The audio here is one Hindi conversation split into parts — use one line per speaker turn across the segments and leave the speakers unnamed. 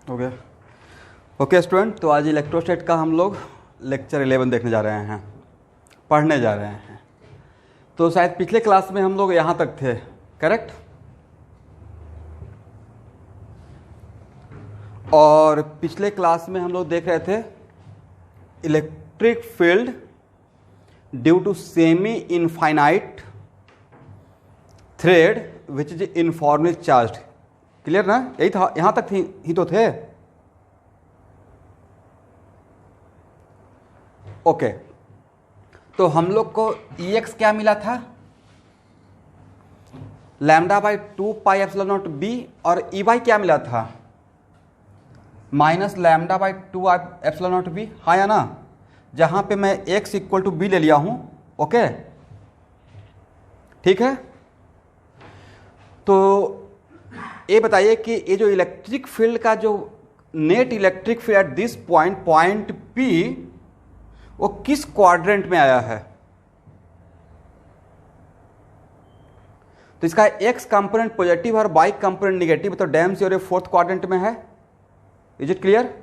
हो गया। ओके स्टूडेंट, तो आज इलेक्ट्रोस्टैट का हम लोग लेक्चर 11 देखने जा रहे हैं, पढ़ने जा रहे हैं। तो शायद पिछले क्लास में हम लोग यहाँ तक थे, करेक्ट? और पिछले क्लास में हम लोग देख रहे थे electric field due to semi infinite thread which is informally charged. Clear ना? यही था, यहाँ तक ही तो थे। ओके, तो हम लोग को Ex क्या मिला था? λ/2 पाई एप्सिलॉन नॉट बी, और Ey क्या मिला था? -λ/2 एप्सिलॉन नॉट बी। हाँ या ना? जहां पे मैं x इक्वल टू बी ले लिया हूं। ओके, ठीक है। तो ये बताइए कि ये जो इलेक्ट्रिक फील्ड का जो net electric field eight this point P, वो किस क्वाड्रेंट में आया है? तो इसका x कंपोनेंट पॉजिटिव और y कंपोनेंट निगेटिव, तो डैम से और फोर्थ क्वाड्रेंट में है। Is it clear?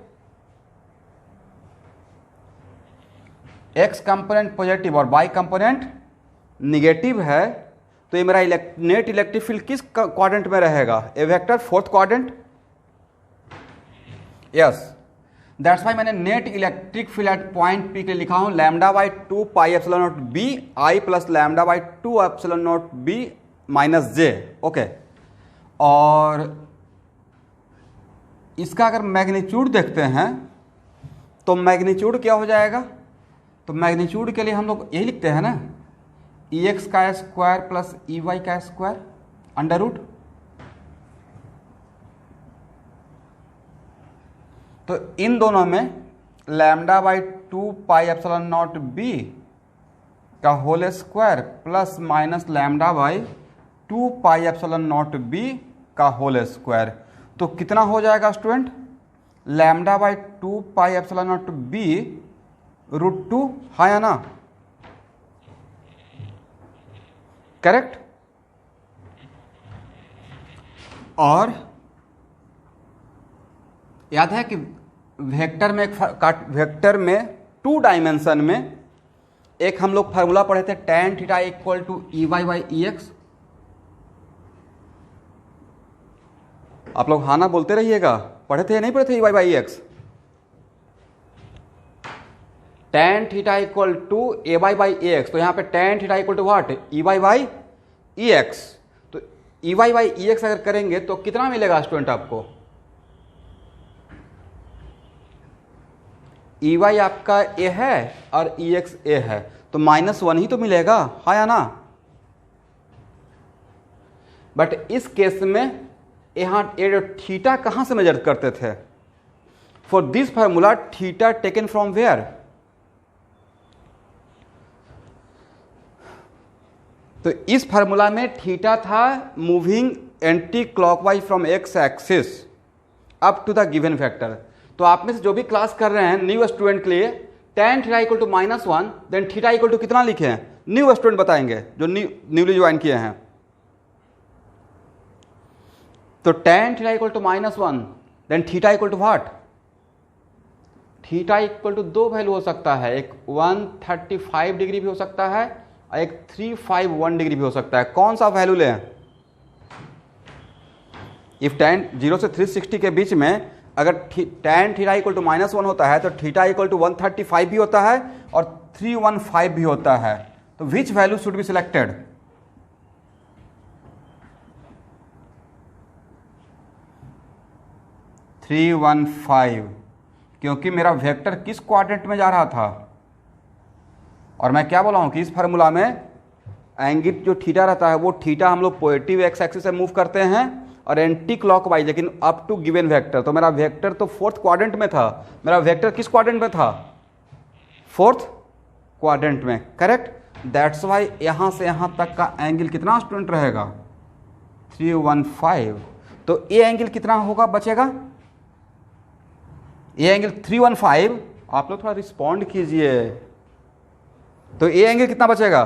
x component positive और y कंपोनेंट निगेटिव है, तो ये मेरा नेट इलेक्ट्रिक फील्ड किस क्वाड्रेंट में रहेगा? A vector fourth quadrant. Yes, that's why मैंने net electric field at point P के लिए लिखा हूं λ/2 pi epsilon naught B I plus λ/2 epsilon naught B minus J. Okay, और इसका अगर मैग्नीट्यूड देखते हैं तो मैग्नीट्यूड क्या हो जाएगा? तो मैग्नीट्यूड के लिए हम लोग यही लिखते हैं ना, Ex का स्क्वायर प्लस Ey का स्क्वायर अंडर रूट। तो इन दोनों में λ/2 पाई एप्सिलॉन नॉट बी का whole square plus minus λ/2 pi epsilon naught B का होल स्क्वायर, तो कितना हो जाएगा student? λ/2 pi epsilon naught B √2। हाँ या ना? करेक्ट। और याद है कि वेक्टर में 2 डायमेंशन में एक हम लोग फार्मूला पढ़े थे, tan theta equal to Ey/Ex। आप लोग हाँ ना बोलते रहिएगा, पढ़े थे या नहीं पढ़े थे Ey/Ex? tan theta equal to Ay/Ax, तो यहाँ पे tan theta equal to what? Ey/Ex। तो Ey/Ex अगर करेंगे तो कितना मिलेगा स्टूडेंट आपको? Ey आपका A है और Ex A है, तो -1 ही तो मिलेगा। हाँ या ना? बट इस केस में यहाँ ये थीटा कहाँ से मेजर करते थे? For this formula theta taken from where? तो इस फार्मूला में थीटा था moving anti clockwise from X axis up to the given vector. तो आप में से जो भी क्लास कर रहे हैं न्यू स्टूडेंट के लिए, tan theta equal to -1 then theta equal to कितना लिखे हैं? न्यू स्टूडेंट बताएंगे जो न्यूली ज्वाइन किए हैं। तो tan theta equal to -1 then theta equal to what? Theta equal to 2 value हो सकता है, एक 135 डिग्री भी हो सकता है और एक 351 डिग्री भी हो सकता है। कौन सा वैल्यू लें? इफ tan 0 से 360 के बीच में अगर tan थीटा इक्वल टू -1 होता है तो थीटा इक्वल टू 135 भी होता है और 315 भी होता है। तो which value should be selected? (315), क्योंकि मेरा वेक्टर किस क्वाड्रेंट में जा रहा था? और मैं क्या बोला हूं कि इस फार्मूला में एंगल जो थीटा रहता है वो थीटा हम लोग पॉजिटिव एक्स एक्सिस से मूव करते हैं और एंटी क्लॉकवाइज, लेकिन अप टू गिवन वेक्टर। तो मेरा वेक्टर तो फोर्थ क्वाड्रेंट में था। मेरा वेक्टर किस क्वाड्रेंट में था? फोर्थ क्वाड्रेंट में, करेक्ट। दैट्स वाई यहां से यहां तक का एंगल कितना स्टूडेंट रहेगा? 315। तो ये एंगल कितना होगा बचेगा? ये एंगल 315। आप लोग थोड़ा रिस्पॉन्ड कीजिए। तो ये एंगल कितना बचेगा?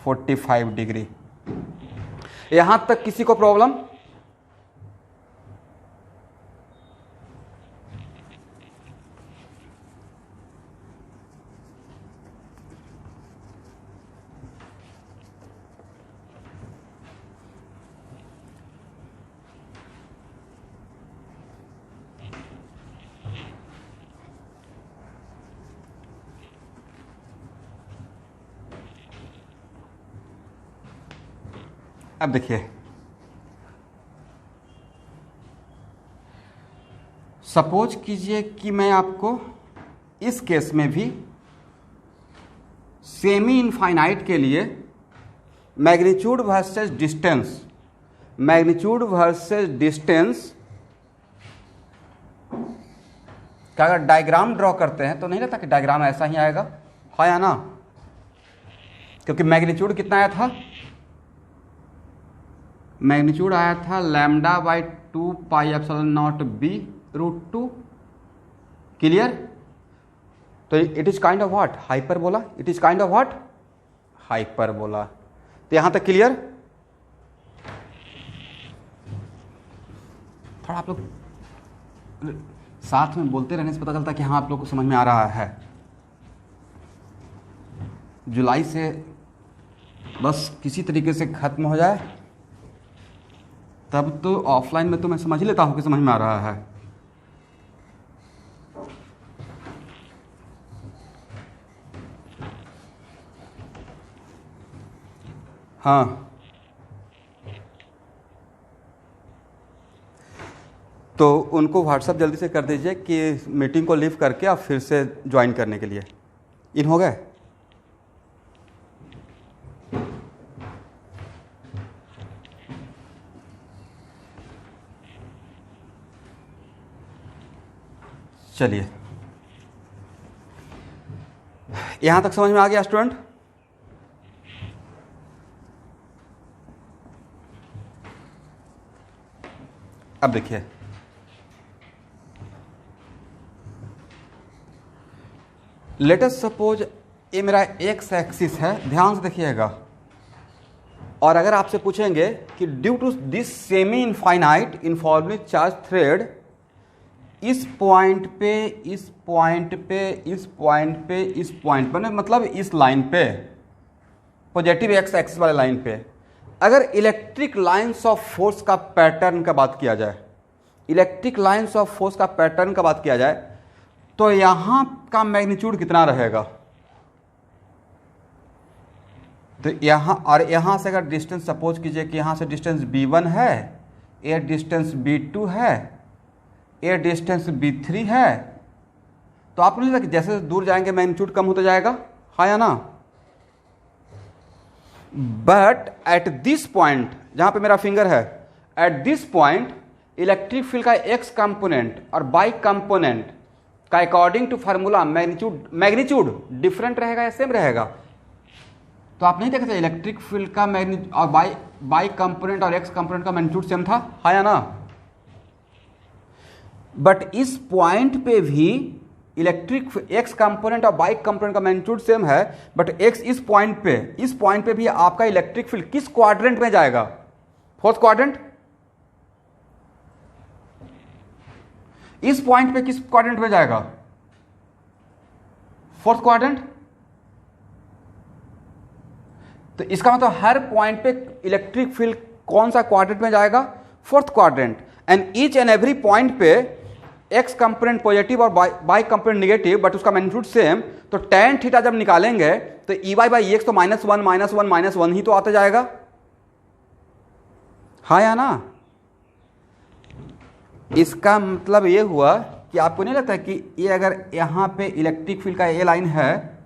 45 डिग्री। यहां तक किसी को प्रॉब्लम? अब देखिए, सपोज कीजिए कि मैं आपको इस केस में भी सेमी इनफाइनाइट के लिए मैग्नीट्यूड वर्सेस डिस्टेंस का अगर डायग्राम ड्रॉ करते हैं तो नहीं लगता कि डायग्राम ऐसा ही आएगा, है या ना? क्योंकि मैग्नीट्यूड कितना आया था? मैग्नीट्यूड आया था λ/2 pi epsilon naught b √2। Clear? तो it is kind of what? Hyperbola. It is kind of what? Hyperbola. तो यहां तक क्लियर? थोड़ा आप लोग साथ में बोलते रहने से पता चलता है कि हाँ आप लोग को समझ में आ रहा है। जुलाई से बस किसी तरीके से खत्म हो जाए तब तो ऑफलाइन में तो मैं समझ ही लेता हूं कि समझ में आ रहा है। हाँ, तो उनको व्हाट्सएप जल्दी से कर दीजिए कि मीटिंग को लीव करके आप फिर से ज्वाइन करने के लिए। इन हो गए? चलिए, यहां तक समझ में आ गया स्टूडेंट? अब देखिए, लेट अस सपोज ये मेरा एक्स एक्सिस है, ध्यान से देखिएगा। और अगर आपसे पूछेंगे कि due to this semi infinite informally charge thread, इस पॉइंट पे, इस पॉइंट पे, इस पॉइंट पे, इस पॉइंट पर, मतलब इस लाइन पे, पॉजिटिव एक्स एक्सिस वाले लाइन पे, अगर इलेक्ट्रिक लाइंस ऑफ फोर्स का पैटर्न का बात किया जाए, इलेक्ट्रिक लाइंस ऑफ फोर्स का पैटर्न का बात किया जाए, तो यहां का मैग्नीट्यूड कितना रहेगा? तो यहां और यहां से अगर डिस्टेंस सपोज कीजिए कि यहां से डिस्टेंस b1 है, ये डिस्टेंस b2 है, ये डिस्टेंस b3 है, तो आपको नहीं लगता कि जैसे दूर जाएंगे मैग्नीट्यूड कम होता जाएगा, हाँ या ना? बट एट दिस पॉइंट जहां पे मेरा फिंगर है, at this point electric field का एक्स कंपोनेंट और बाई कंपोनेंट का according to formula magnitude different रहेगा या सेम रहेगा? तो आप नहीं देख सकते इलेक्ट्रिक फील्ड का मैग्नीट्यूड और बाई कंपोनेंट और एक्स कंपोनेंट का मैग्नीट्यूड सेम था, हाँ या ना? बट इस पॉइंट पे भी इलेक्ट्रिक एक्स कंपोनेंट और बाई कंपोनेंट का मैग्नीट्यूड सेम है, बट एक्स इस पॉइंट पे भी आपका इलेक्ट्रिक फील्ड किस क्वाड्रेंट में जाएगा? Fourth quadrant. इस पॉइंट पे किस क्वाड्रेंट में जाएगा? Fourth quadrant. तो इसका मतलब हर पॉइंट पे इलेक्ट्रिक फील्ड कौन सा क्वाड्रेंट में जाएगा? Fourth quadrant. And each and every point पे एक्स कंपोनेंट पॉजिटिव और बाई कंपोनेंट निगेटिव, बट उसका मैग्नीट्यूड सेम। तो tan थीटा जब निकालेंगे तो EY/EX तो -1 ही तो आता जाएगा, हाँ या ना? इसका मतलब ये हुआ कि आपको नहीं लगता कि ये अगर यहां पे इलेक्ट्रिक फील्ड का ये लाइन है,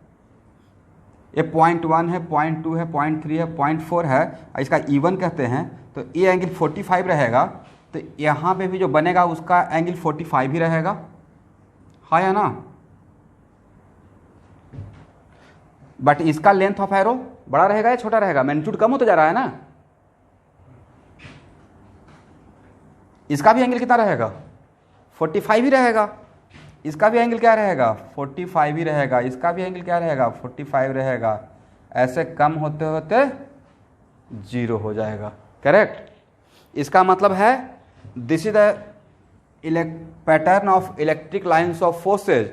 ये 0.1 है, 0.2 है, 0.3 है, 0.4 है, इसका E1 कहते हैं, तो ये एंगल 45 रहेगा। तो यहाँ पे भी जो बनेगा उसका एंगल 45 ही रहेगा, हाँ या ना? बट इसका लेंथ ऑफ एरो बड़ा रहेगा या छोटा रहेगा? मैग्नीट्यूड कम होता जा रहा है ना। इसका भी एंगल कितना रहेगा? 45 ही रहेगा। इसका भी एंगल क्या रहेगा? 45 ही रहेगा। इसका भी एंगल क्या रहेगा? 45 रहेगा। ऐसे कम होते होते 0 हो जाएगा, करेक्ट? इसका मतलब है this is the pattern of electric lines of forces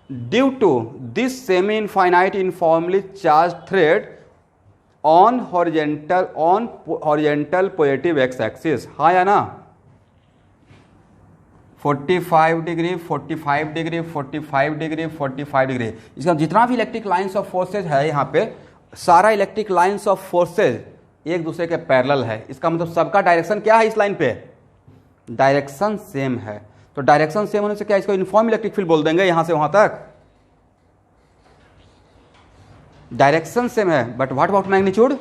due to this semi infinite uniformly charge thread on horizontal positive X axis, हाँ या ना? 45 डिग्री, 45 डिग्री, 45 डिग्री, 45 डिग्री। इसका जितना भी इलेक्ट्रिक लाइन्स ऑफ फोर्सेज है यहाँ पे, सारा इलेक्ट्रिक लाइन्स ऑफ फोर्सेज एक दूसरे के पैरेलल है, इसका मतलब सबका डायरेक्शन क्या है इस लाइन पे, डायरेक्शन सेम है। तो डायरेक्शन सेम होने से क्या इसको यूनिफॉर्म इलेक्ट्रिक फील्ड बोल देंगे यहां से वहां तक। डायरेक्शन सेम है but what about magnitude,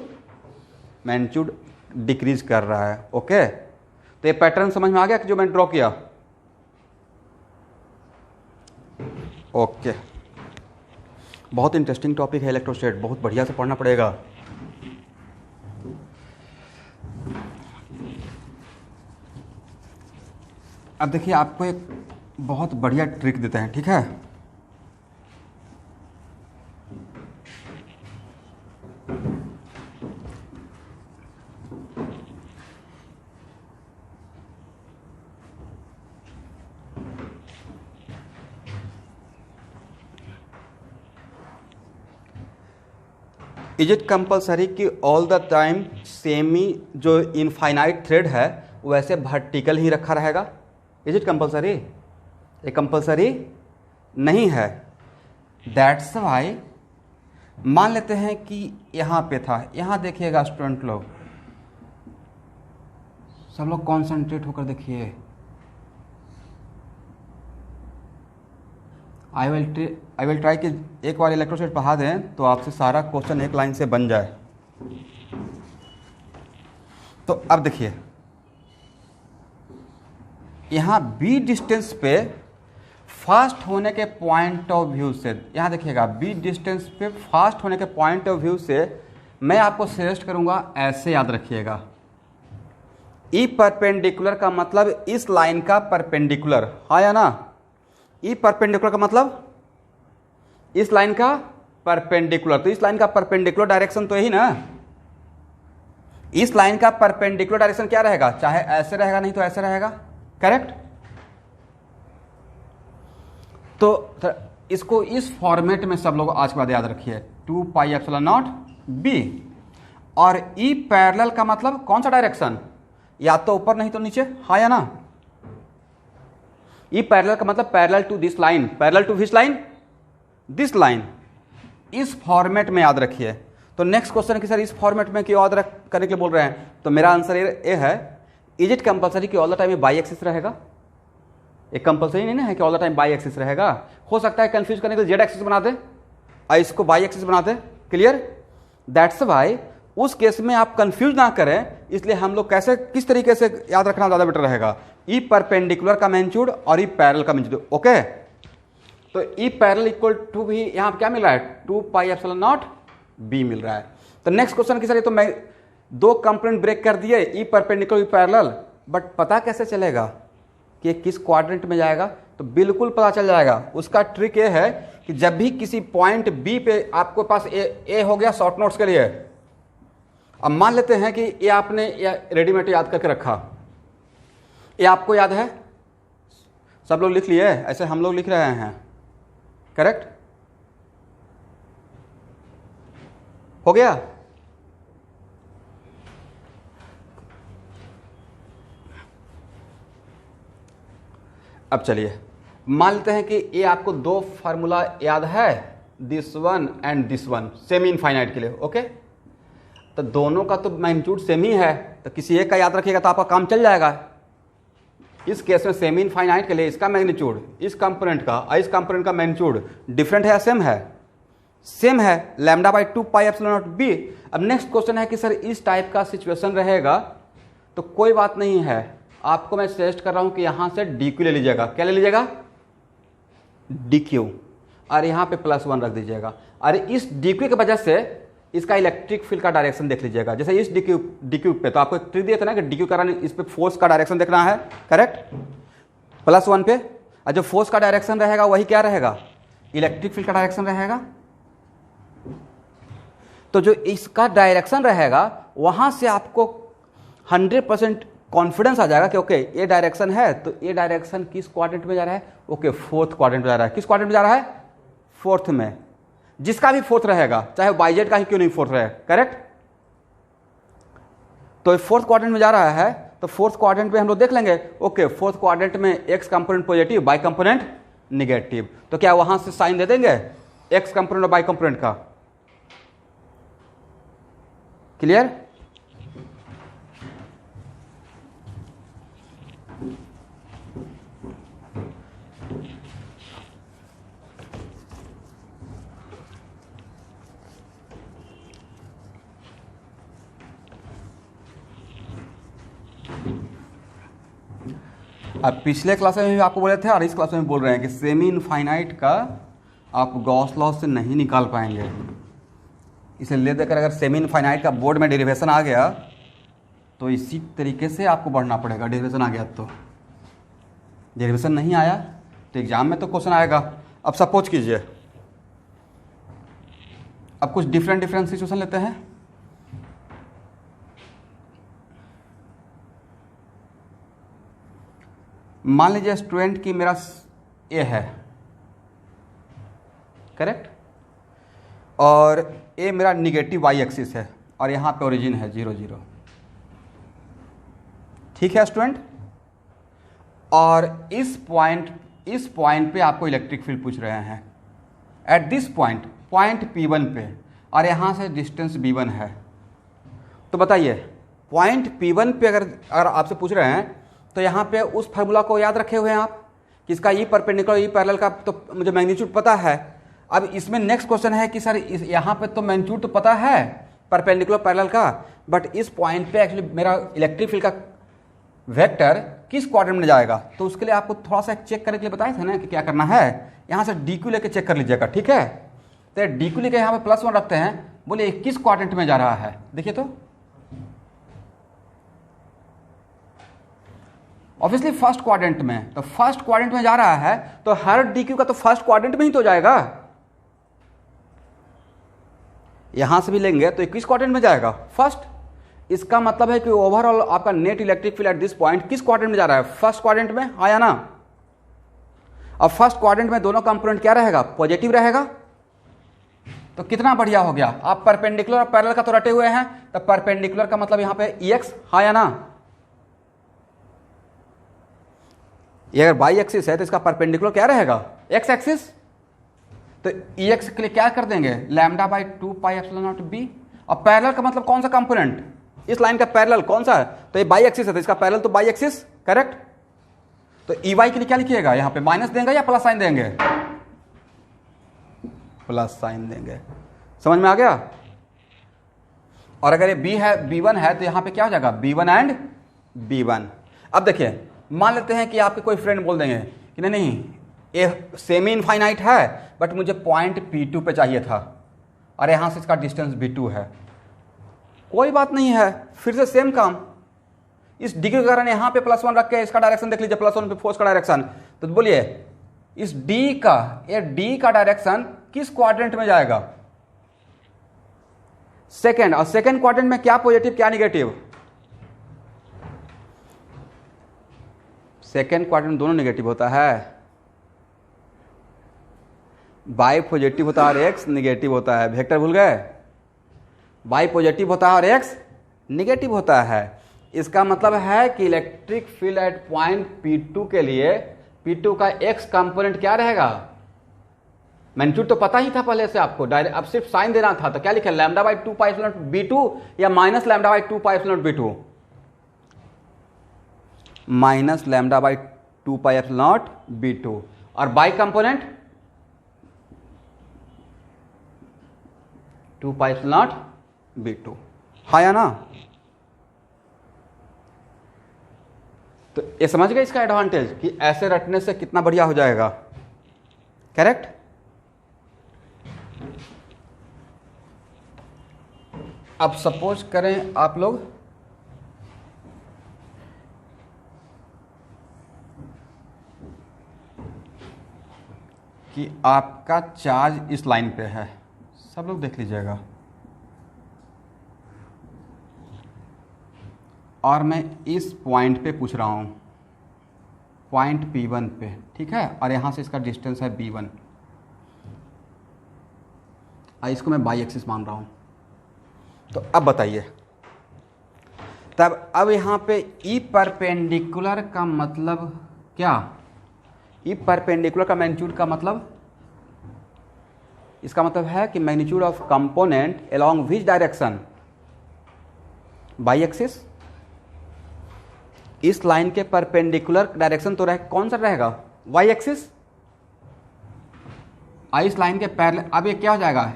magnitude decrease कर रहा है। ओके, तो ये पैटर्न समझ में आ गया कि जो मैंने ड्रॉ किया। ओके, बहुत इंटरेस्टिंग टॉपिक है इलेक्ट्रोस्टैट, बहुत बढ़िया से पढ़ना पड़ेगा। अब देखिए आपको एक बहुत बढ़िया ट्रिक देते हैं, ठीक है। इज इट कंपल्सरी कि ऑल द टाइम सेमी जो इनफाइनाइट थ्रेड है वैसे वर्टिकल ही रखा रहेगा? Is it compulsory? ये कंपल्सरी नहीं है। दैट्स वाई मान लेते हैं कि यहाँ पे था, यहाँ देखिएगा स्टूडेंट लोग, सब लोग कॉन्सेंट्रेट होकर देखिए। आई विल ट्राई कि एक बार इलेक्ट्रोस्टैट पढ़ा दें तो आपसे सारा क्वेश्चन एक लाइन से बन जाए। तो अब देखिए यहाँ बी डिस्टेंस पे फास्ट होने के पॉइंट ऑफ व्यू से, यहाँ देखिएगा बी डिस्टेंस पे फास्ट होने के पॉइंट ऑफ व्यू से मैं आपको सजेस्ट करूँगा ऐसे याद रखिएगा। ई परपेंडिकुलर का मतलब इस लाइन का परपेंडिकुलर, हाँ या ना? ई परपेंडिकुलर का मतलब इस लाइन का परपेंडिकुलर, तो इस लाइन का परपेंडिकुलर डायरेक्शन तो यही ना। इस लाइन का परपेंडिकुलर डायरेक्शन क्या रहेगा? चाहे ऐसे रहेगा नहीं तो ऐसे रहेगा, करेक्ट। तो इसको इस फॉर्मेट में सब लोग आज के बाद याद रखिए, 2 पाई एप्सिलॉन नॉट बी। और ई पैरेलल का मतलब कौन सा डायरेक्शन? या तो ऊपर नहीं तो नीचे, हाँ या ना? ई पैरेलल का मतलब parallel to this line, parallel to which line? This line. इस फॉर्मेट में याद रखिए। तो नेक्स्ट क्वेश्चन है कि सर इस फॉर्मेट में क्यों याद करने के लिए बोल रहे हैं? तो मेरा आंसर ये है, इज इट कंपल्सरी कि all the time by axis रहेगा? एक कंपल्सरी नहीं ना है कि all the time by axis रहेगा। हो सकता है कंफ्यूज करने के लिए जेड एक्सिस बना दे और इसको बाई एक्सिस बना दे, क्लियर। दैट्स वाई उस केस में आप कंफ्यूज ना करें, इसलिए हम लोग कैसे किस तरीके से याद रखना ज़्यादा बेटर रहेगा, ई परपेंडिकुलर का मैग्नीट्यूड और ई पैरेलल का मैग्नीट्यूड। ओके, तो ई पैरेलल इक्वल टू भी यहाँ क्या मिल रहा है? 2 पाई एप्सिलॉन नॉट बी मिल रहा है। तो नेक्स्ट क्वेश्चन की सर ये तो मैं 2 कंपोनेंट ब्रेक कर दिए, E perpendicular E parallel, but पता कैसे चलेगा कि ये किस क्वाड्रेंट में जाएगा? तो बिल्कुल पता चल जाएगा। उसका ट्रिक ये है कि जब भी किसी पॉइंट बी पे आपके पास ए हो गया शॉर्ट नोट्स के लिए, अब मान लेते हैं कि ये आपने रेडीमेड याद करके रखा, ये आपको याद है, सब लोग लिख लिए, ऐसे हम लोग लिख रहे हैं, करेक्ट हो गया। अब चलिए मान लेते हैं कि ये आपको 2 फार्मूला याद है, this one and this one, semi infinite के लिए। ओके, तो दोनों का तो मैग्नीट्यूड सेम ही है, तो किसी एक का याद रखिएगा तो आपका काम चल जाएगा। इस केस में सेमी इनफाइनाइट के लिए इसका मैग्नीट्यूड इस कंपोनेंट का और इस कंपोनेंट का मैग्नीट्यूड डिफरेंट है या सेम है? सेम है, lambda by 2 pi epsilon naught B. अब नेक्स्ट क्वेश्चन है कि सर इस टाइप का सिचुएशन रहेगा तो कोई बात नहीं है, आपको मैं सजेस्ट कर रहा हूं कि यहां से डी क्यू ले लीजिएगा। क्या ले लीजिएगा? डी क्यू, और यहां पे +1 रख दीजिएगा। और इस डी क्यू की वजह से इसका इलेक्ट्रिक फील्ड का डायरेक्शन देख लीजिएगा। जैसे इस डी क्यू पे तो आपको एक ट्रिक दिया था ना कि डी क्यू कारण इस पे फोर्स का डायरेक्शन देखना है, करेक्ट, +1 पे। और जो फोर्स का डायरेक्शन रहेगा वही क्या रहेगा? इलेक्ट्रिक फील्ड का डायरेक्शन रहेगा। तो जो इसका डायरेक्शन रहेगा वहां से आपको 100% कॉन्फिडेंस आ जाएगा कि ओके ये डायरेक्शन है, तो ये डायरेक्शन किस क्वाड्रेंट में जा रहा है? ओके, 4th क्वाड्रेंट में जा रहा है। किस क्वाड्रेंट में जा रहा है? 4th में। जिसका भी 4th रहेगा, चाहे बाइजेट का ही क्यों नहीं 4th रहे, करेक्ट। तो 4th क्वाड्रेंट में जा रहा है, तो 4th क्वाड्रेंट में हम लोग देख लेंगे, ओके 4th क्वाड्रेंट में x component positive, by component negative. तो क्या वहां से साइन दे देंगे एक्स कंपोनेंट और बाई कंपोनेंट का? क्लियर? अब पिछले क्लास में भी आपको बोले थे और इस क्लास में बोल रहे हैं कि सेमी इनफाइनाइट का आप गॉस लॉ से नहीं निकाल पाएंगे। इसे ले देकर अगर सेमी इनफाइनाइट का बोर्ड में डेरिवेशन आ गया तो इसी तरीके से आपको बढ़ना पड़ेगा। डेरिवेशन आ गया तो, डेरिवेशन नहीं आया तो एग्जाम में तो क्वेश्चन आएगा। अब सपोज कीजिए, अब कुछ डिफरेंट सिचुएशन लेते हैं। मान लीजिए स्टूडेंट की मेरा ए है, करेक्ट, और ए मेरा निगेटिव वाई एक्सिस है और यहाँ पे ओरिजिन है 0 0। ठीक है स्टूडेंट, और इस पॉइंट पे आपको इलेक्ट्रिक फील्ड पूछ रहे हैं एट दिस पॉइंट P1 पे, और यहाँ से डिस्टेंस B1 है। तो बताइए पॉइंट P1 पे अगर आपसे पूछ रहे हैं तो यहाँ पे उस फार्मूला को याद रखे हुए हैं आप कि इसका ई परपेंडिकुलर ई पैरेलल का तो मुझे मैग्नीट्यूड पता है। अब इसमें नेक्स्ट क्वेश्चन है कि सर यहाँ पे तो मैग्नीट्यूड तो पता है परपेंडिकुलर पैरेलल का, बट इस पॉइंट पे एक्चुअली मेरा इलेक्ट्रिक फील्ड का वेक्टर किस क्वाड्रेंट में जाएगा। तो उसके लिए आपको थोड़ा सा चेक करने के लिए बताए थे ना कि क्या करना है, यहाँ से DQ लेके चेक कर लीजिएगा। ठीक है, तो DQ लेके यहाँ पे +1 रखते हैं, बोलिए किस क्वाड्रेंट में जा रहा है। देखिए तो ऑब्वियसली फर्स्ट क्वाड्रेंट में, तो फर्स्ट क्वाड्रेंट में जा रहा है तो हर DQ का तो फर्स्ट क्वाड्रेंट में ही तो जाएगा। यहां से भी लेंगे तो किस क्वाड्रेंट में जाएगा, फर्स्ट। इसका मतलब है कि ओवरऑल आपका net electric field eight this point किस क्वाड्रेंट में जा रहा है, फर्स्ट क्वाड्रेंट में, आया ना। अब फर्स्ट क्वाड्रेंट में दोनों कंपोनेंट क्या रहेगा, पॉजिटिव रहेगा। तो कितना बढ़िया हो गया, आप परपेंडिकुलर और पैरेलल का तो रटे हुए हैं, तो परपेंडिकुलर का मतलब यहां पे EX, आया ना। ये अगर बाई एक्सिस है तो इसका परपेंडिकुलर क्या रहेगा, एक्स एक्सिस। तो EX के लिए क्या कर देंगे, λ/2πε0b। और पैरेलल का मतलब कौन सा कंपोनेंट, इस लाइन का पैरेलल कौन सा है, तो ये बाई एक्सिस है तो इसका पैरेलल तो बाई एक्सिस, करेक्ट। तो EY के लिए क्या लिखिएगा, यहां पे माइनस देंगे या प्लस साइन देंगे, प्लस साइन देंगे। समझ में आ गया। और अगर ये B1 है तो यहां पे क्या हो जाएगा, B1 एंड B1। अब देखिए मान लेते हैं कि आपके कोई फ्रेंड बोल देंगे कि नहीं ये सेमी इनफाइनाइट है बट मुझे पॉइंट P2 पे चाहिए था और यहाँ से इसका डिस्टेंस B2 है। कोई बात नहीं है, फिर से सेम काम, इस डिग्री के कारण यहाँ पे +1 रख के इसका डायरेक्शन देख लीजिए, +1 पे फोर्स का डायरेक्शन। तो बोलिए इस D का डायरेक्शन किस क्वाड्रेंट में जाएगा, सेकेंड। और सेकेंड क्वाड्रेंट में क्या पॉजिटिव क्या निगेटिव, सेकेंड क्वाड्रेंट दोनों नेगेटिव होता है, बाई पॉजिटिव होता है और एक्स निगेटिव होता है। वेक्टर भूल गए, बाई पॉजिटिव होता है और एक्स निगेटिव होता है। इसका मतलब है कि electric field at point P2 के लिए P2 का एक्स कंपोनेंट क्या रहेगा, मैग्नीट्यूड तो पता ही था पहले से आपको, डायरेक्ट अब सिर्फ साइन देना था। तो क्या लिखे, λ/2πε0b2 या -λ/2πε0b2, -λ/2πε0b2। और बाई कंपोनेंट 2πε0b2, हाँ या ना। तो ये समझ गए इसका एडवांटेज कि ऐसे रटने से कितना बढ़िया हो जाएगा, करेक्ट। अब सपोज करें आप लोग कि आपका चार्ज इस लाइन पे है, सब लोग देख लीजिएगा, और मैं इस पॉइंट पे पूछ रहा हूं, पॉइंट P1 पे, ठीक है, और यहां से इसका डिस्टेंस है B1, इसको मैं बाई एक्सिस मान रहा हूं। तो अब बताइए, तब अब यहां पे ई परपेंडिकुलर का मतलब क्या, ई परपेंडिकुलर का मैग्नीट्यूड का मतलब, इसका मतलब है कि magnitude of component along which direction, by axis. इस लाइन के परपेंडिकुलर डायरेक्शन तो कौन सा रहेगा, वाई एक्सिस। इस लाइन के पैरेलल, अब ये क्या हो जाएगा,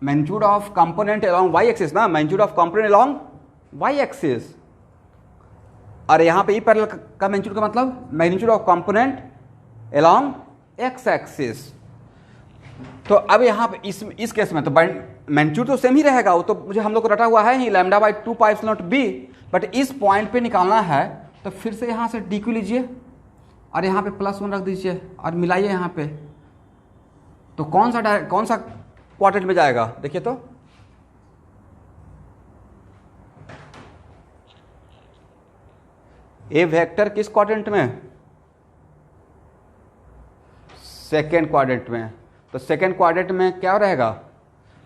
magnitude of component along Y axis ना, magnitude of component along Y axis. और यहाँ पे ई पैरेलल का मैग्नीट्यूड का मतलब magnitude of component along X axis. तो अब यहाँ पे इस केस में तो मैग्नीट्यूड तो सेम ही रहेगा, वो तो मुझे हम लोग को रटा हुआ है ही lambda by 2 pi epsilon naught B. But इस पॉइंट पे निकालना है तो फिर से यहाँ से डी क्यू लीजिए और यहाँ पे +1 रख दीजिए और मिलाइए यहाँ पे। तो कौन सा क्वाड्रेंट में जाएगा, देखिए तो ए वेक्टर किस क्वाड्रेंट में, सेकेंड क्वाड्रेंट में। तो सेकेंड क्वाड्रेंट में क्या रहेगा,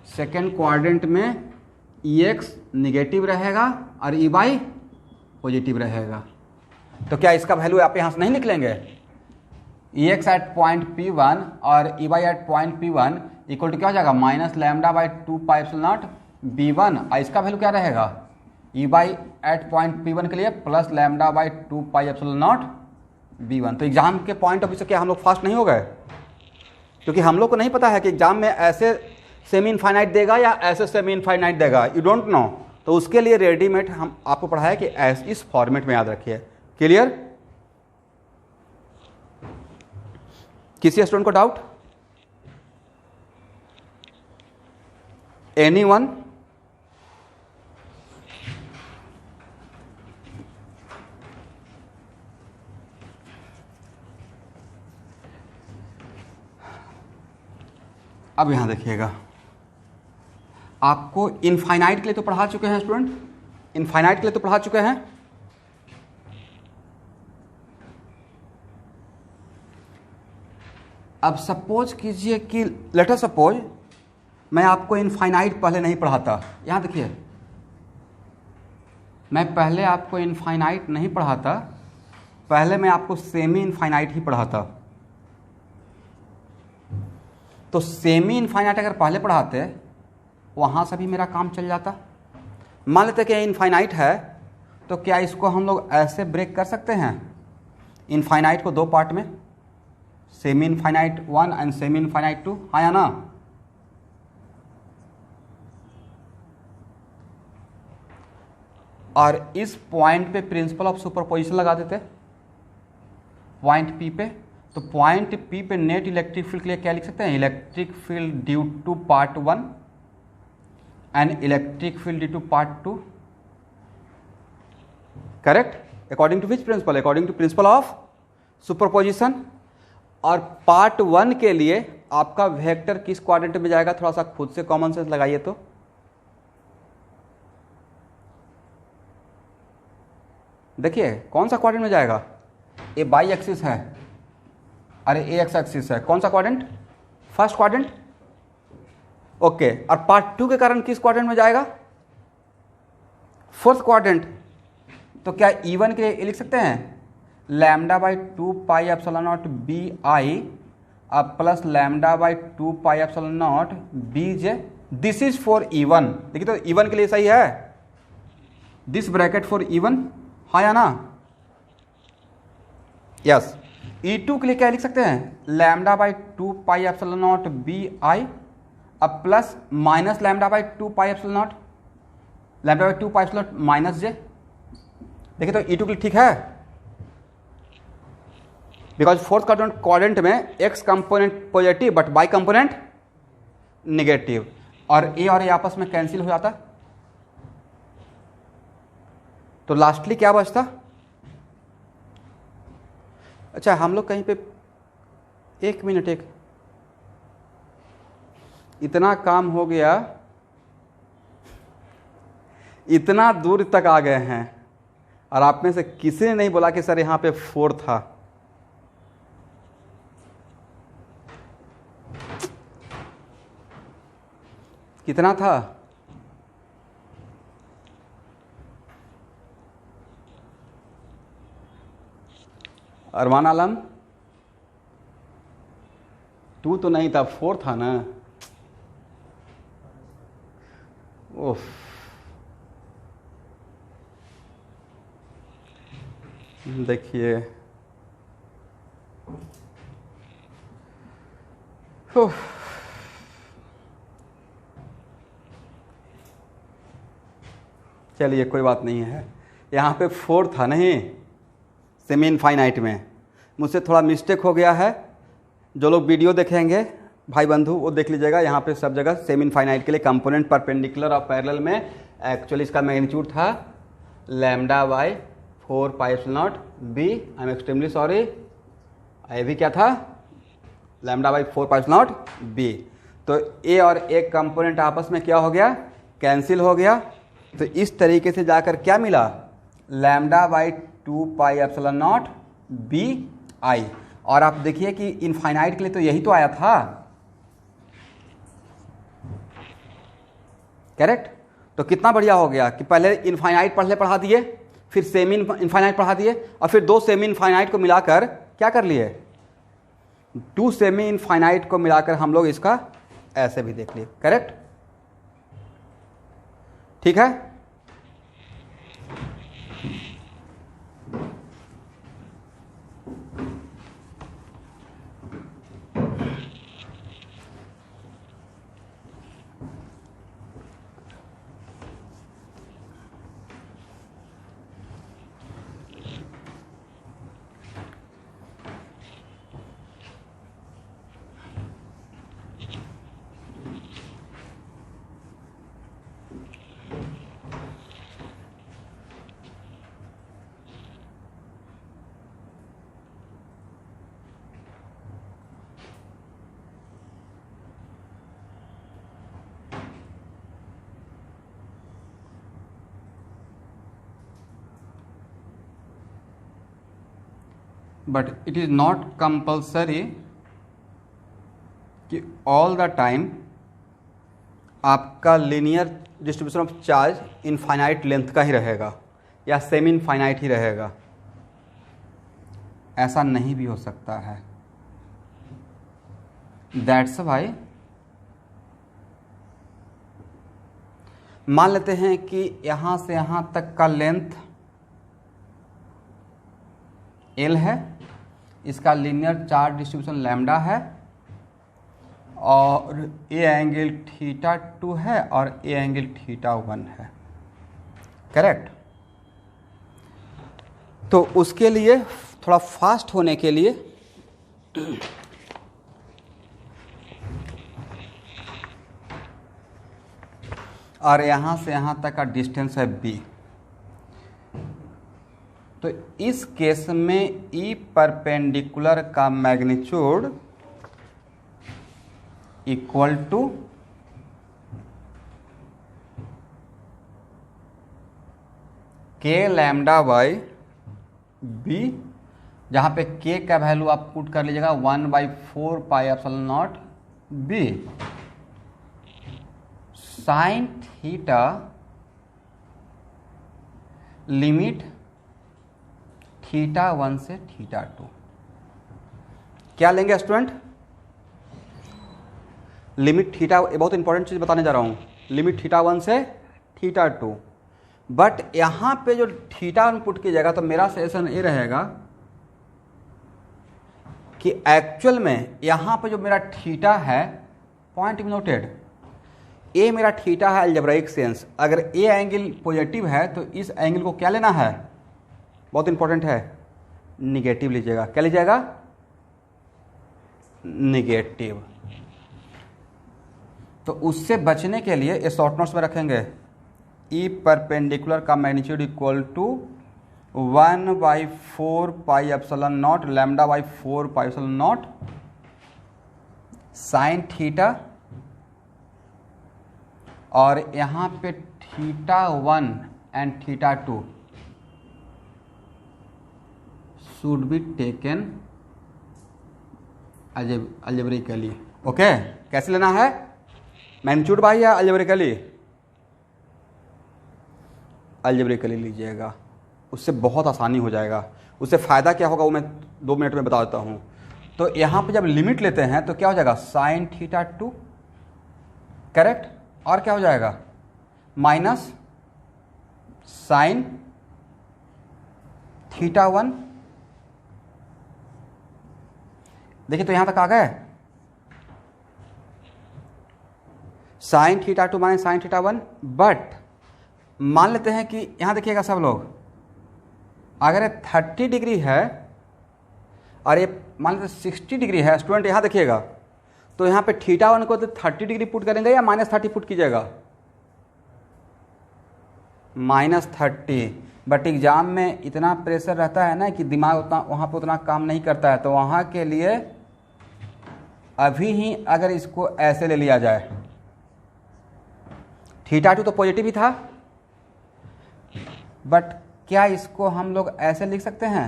सेकेंड क्वाड्रेंट में EX निगेटिव रहेगा और EY पॉजिटिव रहेगा। तो क्या इसका वैल्यू आप यहाँ से नहीं निकलेंगे, EX एट पॉइंट P1 और EY at point P1 equal to क्या हो जाएगा, minus lambda by 2 pi epsilon naught B1। और इसका वैल्यू क्या रहेगा, EY एट पॉइंट P1 के लिए plus lambda by 2 pi epsilon naught B1। तो एग्जाम के पॉइंट ऑफ व्यू से क्या हम लोग फास्ट नहीं हो गए, क्योंकि हम लोग को नहीं पता है कि एग्जाम में ऐसे सेमी इनफाइनाइट देगा या ऐसे सेमी इनफाइनाइट देगा, यू डोंट नो। तो उसके लिए रेडीमेड हम आपको पढ़ाया कि इस फॉर्मेट में याद रखिए। क्लियर, किसी स्टूडेंट को डाउट, एनीवन? अब यहां देखिएगा, आपको इनफाइनाइट के लिए तो पढ़ा चुके हैं स्टूडेंट, इनफाइनाइट के लिए तो पढ़ा चुके हैं। अब सपोज कीजिए कि लेट अस सपोज मैं आपको इनफाइनाइट पहले नहीं पढ़ाता। यहां देखिए, मैं पहले आपको इनफाइनाइट नहीं पढ़ाता, पहले मैं आपको सेमी इनफाइनाइट ही पढ़ाता। तो सेमी इनफाइनाइट अगर पहले पढ़ाते वहाँ से भी मेरा काम चल जाता। मान लेते कि इनफाइनाइट है, तो क्या इसको हम लोग ऐसे ब्रेक कर सकते हैं, इनफाइनाइट को दो पार्ट में, semi infinite 1 and semi infinite 2, हाँ या ना? और इस पॉइंट पे प्रिंसिपल ऑफ सुपरपोजिशन लगा देते पॉइंट P पे। तो पॉइंट P पे नेट इलेक्ट्रिक फील्ड के लिए क्या लिख सकते हैं, electric field due to part 1 and electric field due to part 2, correct, according to which principle, according to principle of superposition. और पार्ट 1 के लिए आपका वेक्टर किस क्वाड्रेंट में जाएगा, थोड़ा सा खुद से कॉमन सेंस लगाइए तो। देखिए कौन सा क्वाड्रेंट में जाएगा, ए बाई एक्सिस है, अरे ए एक्स एक्सिस है, कौन सा क्वाड्रेंट, फर्स्ट क्वाड्रेंट, ओके। और पार्ट 2 के कारण किस क्वाड्रेंट में जाएगा, फोर्थ क्वाड्रेंट। तो क्या E1 के लिए लिख सकते हैं lambda by 2 pi epsilon not BI अब plus lambda by 2 pi epsilon not BJ, this is for E1। देखिए तो E1 के लिए सही है, दिस ब्रैकेट फॉर E1, हाँ या ना? यस। E2 के लिए क्या लिख सकते हैं, lambda by 2 pi epsilon not BI अब plus minus lambda by 2 pi epsilon naught, lambda by 2 pi epsilon not minus J। देखिए तो E2 के लिए ठीक है, बिकॉज फोर्थ क्वाड्रेंट में X component positive but Y component negative, और A और A आपस में कैंसिल हो जाता। तो लास्टली क्या बचता, अच्छा हम लोग कहीं पे, एक मिनट, एक इतना काम हो गया, इतना दूर तक आ गए हैं और आप में से किसी ने नहीं बोला कि सर यहां पे 4 था। कितना था, अरमान आलम 2 तो नहीं था, 4 था ना। ओफ, देखिए चलिए कोई बात नहीं है। यहाँ पे 4 था नहीं, सेमी इनफाइनाइट में मुझसे थोड़ा मिस्टेक हो गया है। जो लोग वीडियो देखेंगे भाई बंधु वो देख लीजिएगा, यहाँ पे सब जगह सेमी इनफाइनाइट के लिए कंपोनेंट परपेंडिकुलर और पैरेलल में एक्चुअली इसका मैग्नीट्यूड था lambda by 4 pi epsilon naught B. I am extremely sorry, ये भी क्या था, lambda by 4 pi epsilon naught B. तो ए और ए कंपोनेंट आपस में क्या हो गया, कैंसिल हो गया। तो इस तरीके से जाकर क्या मिला, lambda by 2 pi epsilon naught B I. और आप देखिए कि इनफाइनाइट के लिए तो यही तो आया था, करेक्ट। तो कितना बढ़िया हो गया कि पहले इनफाइनाइट पढ़ा दिए, फिर सेमी इनफाइनाइट पढ़ा दिए, और फिर 2 सेमी इनफाइनाइट को मिलाकर क्या कर लिए, 2 सेमी इनफाइनाइट को मिलाकर हम लोग इसका ऐसे भी देख लिए, करेक्ट। ठीक है। But it is not compulsory कि ऑल द टाइम आपका linear distribution of charge infinite length का ही रहेगा या सेमी इनफाइनाइट ही रहेगा, ऐसा नहीं भी हो सकता है। दैट्स वाई मान लेते हैं कि यहाँ से यहाँ तक का लेंथ L है, इसका लीनियर चार्ज डिस्ट्रीब्यूशन लैम्डा है, और ए एंगल थीटा 2 है और ए एंगल थीटा 1 है, करेक्ट। तो उसके लिए थोड़ा फास्ट होने के लिए और यहाँ से यहाँ तक का डिस्टेंस है b, तो इस केस में ई परपेंडिकुलर का मैग्नीट्यूड इक्वल टू के लैम्डा बाई बी, जहाँ पे के का वैल्यू आप पुट कर लीजिएगा 1/4 pi epsilon naught B sine theta limit theta 1 से थीटा 2। क्या लेंगे स्टूडेंट, लिमिट थीटा, बहुत इंपॉर्टेंट चीज बताने जा रहा हूं, लिमिट थीटा 1 से थीटा 2। बट यहां पे जो थीटा 1 पुट कीजिएगा तो मेरा सजेशन ये रहेगा कि एक्चुअल में यहां पे जो मेरा थीटा है, पॉइंट नोटेड, ए मेरा थीटा है अलजेब्राइक सेंस। अगर ए एंगल पॉजिटिव है तो इस एंगल को क्या लेना है, बहुत इंपॉर्टेंट है, निगेटिव लीजिएगा। क्या लीजिएगा, निगेटिव। तो उससे बचने के लिए ये शॉर्ट नोट्स में रखेंगे, ई परपेंडिकुलर का magnitude equal to 1/4 pi epsilon naught lambda by 4 pi epsilon naught sine theta, और यहाँ पे theta 1 and theta 2 should be taken algebraically. Okay, कैसे लेना है, मैग्नीट्यूड बाई या अलजेब्रिकली, अलजेब्रिकली लीजिएगा, उससे बहुत आसानी हो जाएगा। उससे फ़ायदा क्या होगा वो मैं 2 मिनट में बता देता हूँ। तो यहाँ पे जब लिमिट लेते हैं तो क्या हो जाएगा, साइन थीटा 2, करेक्ट, और क्या हो जाएगा, माइनस साइन थीटा 1, देखिए तो यहां तक आ गए, sign theta 2 minus sine theta 1। But मान लेते हैं कि यहां देखिएगा सब लोग, अगर ये 30 डिग्री है और ये मान लेते 60 डिग्री है स्टूडेंट, यहां देखिएगा तो यहाँ पे थीटा 1 को तो 30 डिग्री पुट करेंगे या -30 पुट कीजिएगा? -30। बट एग्जाम में इतना प्रेशर रहता है ना कि दिमाग उतना वहाँ पे उतना काम नहीं करता है, तो वहाँ के लिए अभी ही अगर इसको ऐसे ले लिया जाए, थीटा 2 तो पॉजिटिव ही था, बट क्या इसको हम लोग ऐसे लिख सकते हैं?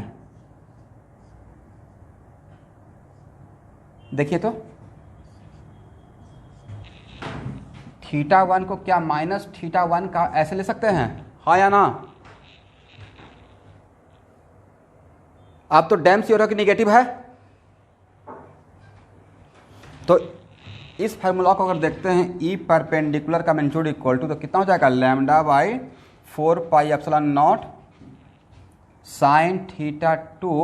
देखिए तो थीटा 1 को क्या माइनस थीटा 1 का ऐसे ले सकते हैं, हाँ या ना? आप तो डैम श्योर हो कि निगेटिव है। तो इस फार्मूला को अगर देखते हैं, ई परपेंडिकुलर का मैग्नीट्यूड इक्वल टू, तो कितना हो जाएगा? Lambda by 4 pi epsilon naught sine theta 2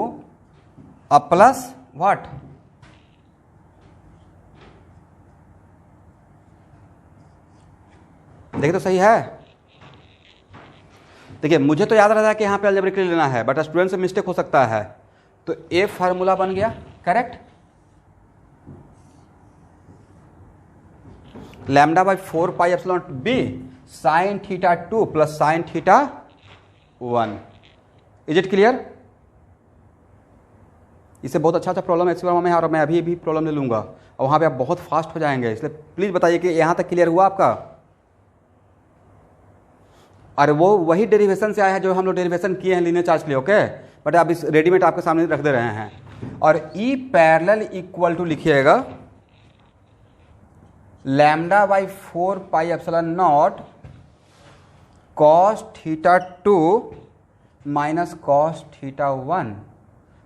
अब प्लस व्हाट? देखिए तो सही है। देखिए मुझे तो याद रहता है कि यहाँ पे अलजेब्रिकली लेना है, बट स्टूडेंट से मिस्टेक हो सकता है। तो ए फार्मूला बन गया correct, lambda by 4 pi epsilon B sine theta 2 plus sine theta 1। Is it clear? इससे बहुत अच्छा प्रॉब्लम एक्स में है और मैं अभी भी प्रॉब्लम ले लूंगा और वहाँ पे आप बहुत फास्ट हो जाएंगे, इसलिए प्लीज़ बताइए कि यहाँ तक क्लियर हुआ आपका? और वो वही डेरिवेशन से आया है जो हम लोग डेरिवेशन किए हैं लीनियर चार्ज के लिए, ओके? बट आप इस रेडीमेड आपके सामने रख दे रहे हैं। और ई पैरेलल इक्वल टू लिखिएगा lambda by 4 pi epsilon not cos theta 2 minus cos theta 1।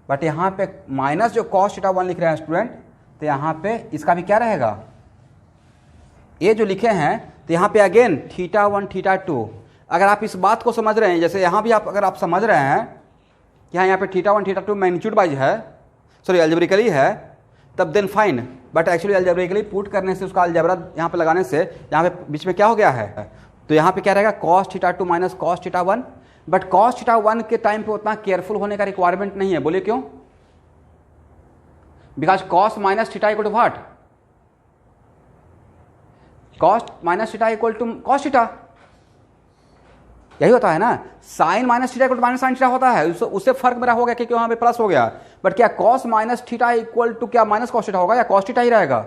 But यहाँ पे माइनस जो कॉस थीटा 1 लिख रहे हैं स्टूडेंट, तो यहाँ पे इसका भी क्या रहेगा? ये जो लिखे हैं तो यहाँ पे अगेन थीटा 1 थीटा 2। अगर आप इस बात को समझ रहे हैं, जैसे यहाँ भी अगर आप समझ रहे हैं कि हाँ यहाँ पे थीटा 1 थीटा 2 मैग्नीट्यूड वाइज है, सॉरी अलजेब्रिकली है, तब then fine. But actually algebraically put करने से, उसका अलजेब्रा यहाँ पे लगाने से यहाँ पे बीच में क्या हो गया है, तो यहाँ पे क्या रहेगा? Cos theta 2 minus cos theta 1। But cos theta 1 के टाइम पे उतना केयरफुल होने का रिक्वायरमेंट नहीं है, बोलिए क्यों? Because cos minus theta equal to what? Cos minus theta equal to cos theta, यही होता है ना। Sine minus theta equal to minus sine theta होता है, उससे फर्क मेरा हो गया कि वहां पे प्लस हो गया। बट क्या cos minus theta equal to क्या माइनस कॉस थीटा होगा या कॉस थीटा ही रहेगा?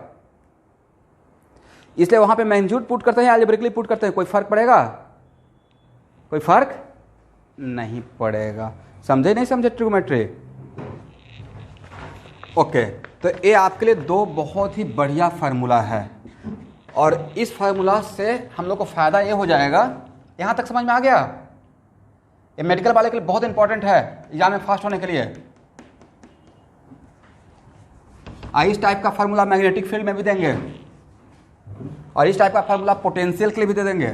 इसलिए वहां पे मैग्नीट्यूड पुट करते हैं, अलजेब्रिकली पुट करते हैं, कोई फर्क पड़ेगा? कोई फर्क नहीं पड़ेगा। समझे नहीं समझे ट्रिग्नोमेट्री? ओके, तो ये आपके लिए दो बहुत ही बढ़िया फार्मूला है और इस फार्मूला से हम लोग को फायदा ये हो जाएगा। यहां तक समझ में आ गया? ये मेडिकल वाले के लिए बहुत इंपॉर्टेंट है एग्जाम में फास्ट होने के लिए। इस टाइप का फार्मूला मैग्नेटिक फील्ड में भी देंगे और इस टाइप का फार्मूला पोटेंशियल के लिए भी दे देंगे।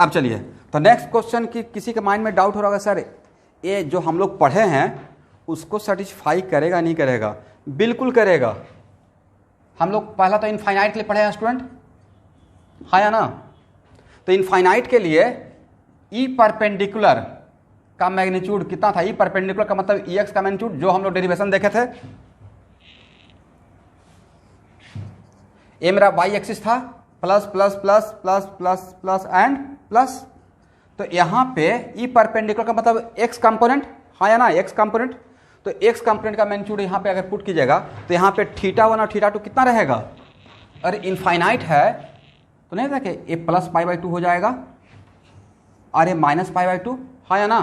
अब चलिए, तो नेक्स्ट क्वेश्चन की किसी के माइंड में डाउट हो रहा होगा, सर ये जो हम लोग पढ़े हैं उसको सेटिस्फाई करेगा नहीं करेगा? बिल्कुल करेगा। हम लोग पहला तो इनफाइनाइट के लिए पढ़े हैं स्टूडेंट, हाँ या ना? तो इनफाइनाइट के लिए ई परपेंडिकुलर का मैग्नीट्यूड कितना था? ई परपेंडिकुलर का मतलब ई एक्स का मैग्नीट्यूड, जो हम लोग डेरिवेशन देखे थे। ये मेरा वाई एक्सिस था, plus plus plus plus plus plus and plus. तो यहां पे ई परपेंडिकुलर का मतलब एक्स कंपोनेंट, हाँ या ना? X component. तो एक्स कंपोनेंट का मैग्नीट्यूड यहां पे अगर पुट कीजिएगा तो यहां पे थीटा 1 और थीटा 2 कितना रहेगा? अरे इनफाइनाइट है तो नहीं था कि ये प्लस पाई बाई 2 हो जाएगा और ये माइनस पाई बाई 2, हाँ या ना?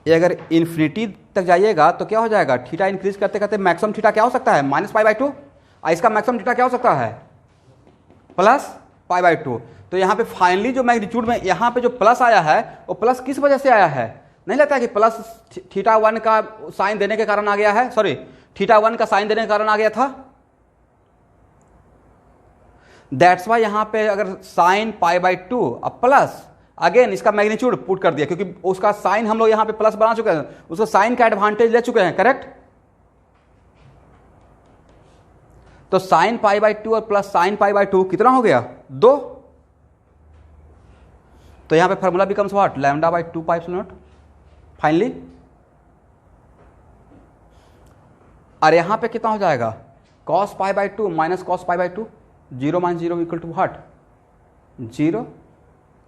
ये अगर इन्फिनिटी तक जाइएगा तो क्या हो जाएगा? थीटा इंक्रीज करते करते मैक्सिमम थीटा क्या हो सकता है? Minus pi by 2। और इसका मैक्सिमम थीटा क्या हो सकता है? Plus pi by 2। तो यहाँ पे फाइनली जो मैग्नीट्यूड में यहाँ पे जो प्लस आया है वो प्लस किस वजह से आया है? नहीं लगता है कि प्लस थीटा 1 का साइन देने के कारण आ गया है, सॉरी थीटा 1 का साइन देने के कारण आ गया था। दैट्स वाई यहाँ पे अगर साइन पाई बाई टू अब प्लस अगेन इसका मैग्नीट्यूड पुट कर दिया, क्योंकि उसका साइन हम लोग यहाँ पे प्लस बना चुके हैं, उसको साइन का एडवांटेज ले चुके हैं, करेक्ट। तो साइन पाई बाई टू और plus sine pi by two कितना हो गया 2। तो यहां पे formula becomes what lambda by 2 pi epsilon naught finally. और यहां पे कितना हो जाएगा cos pi by 2 minus cos pi by 2, 0 minus 0 equal to what 0,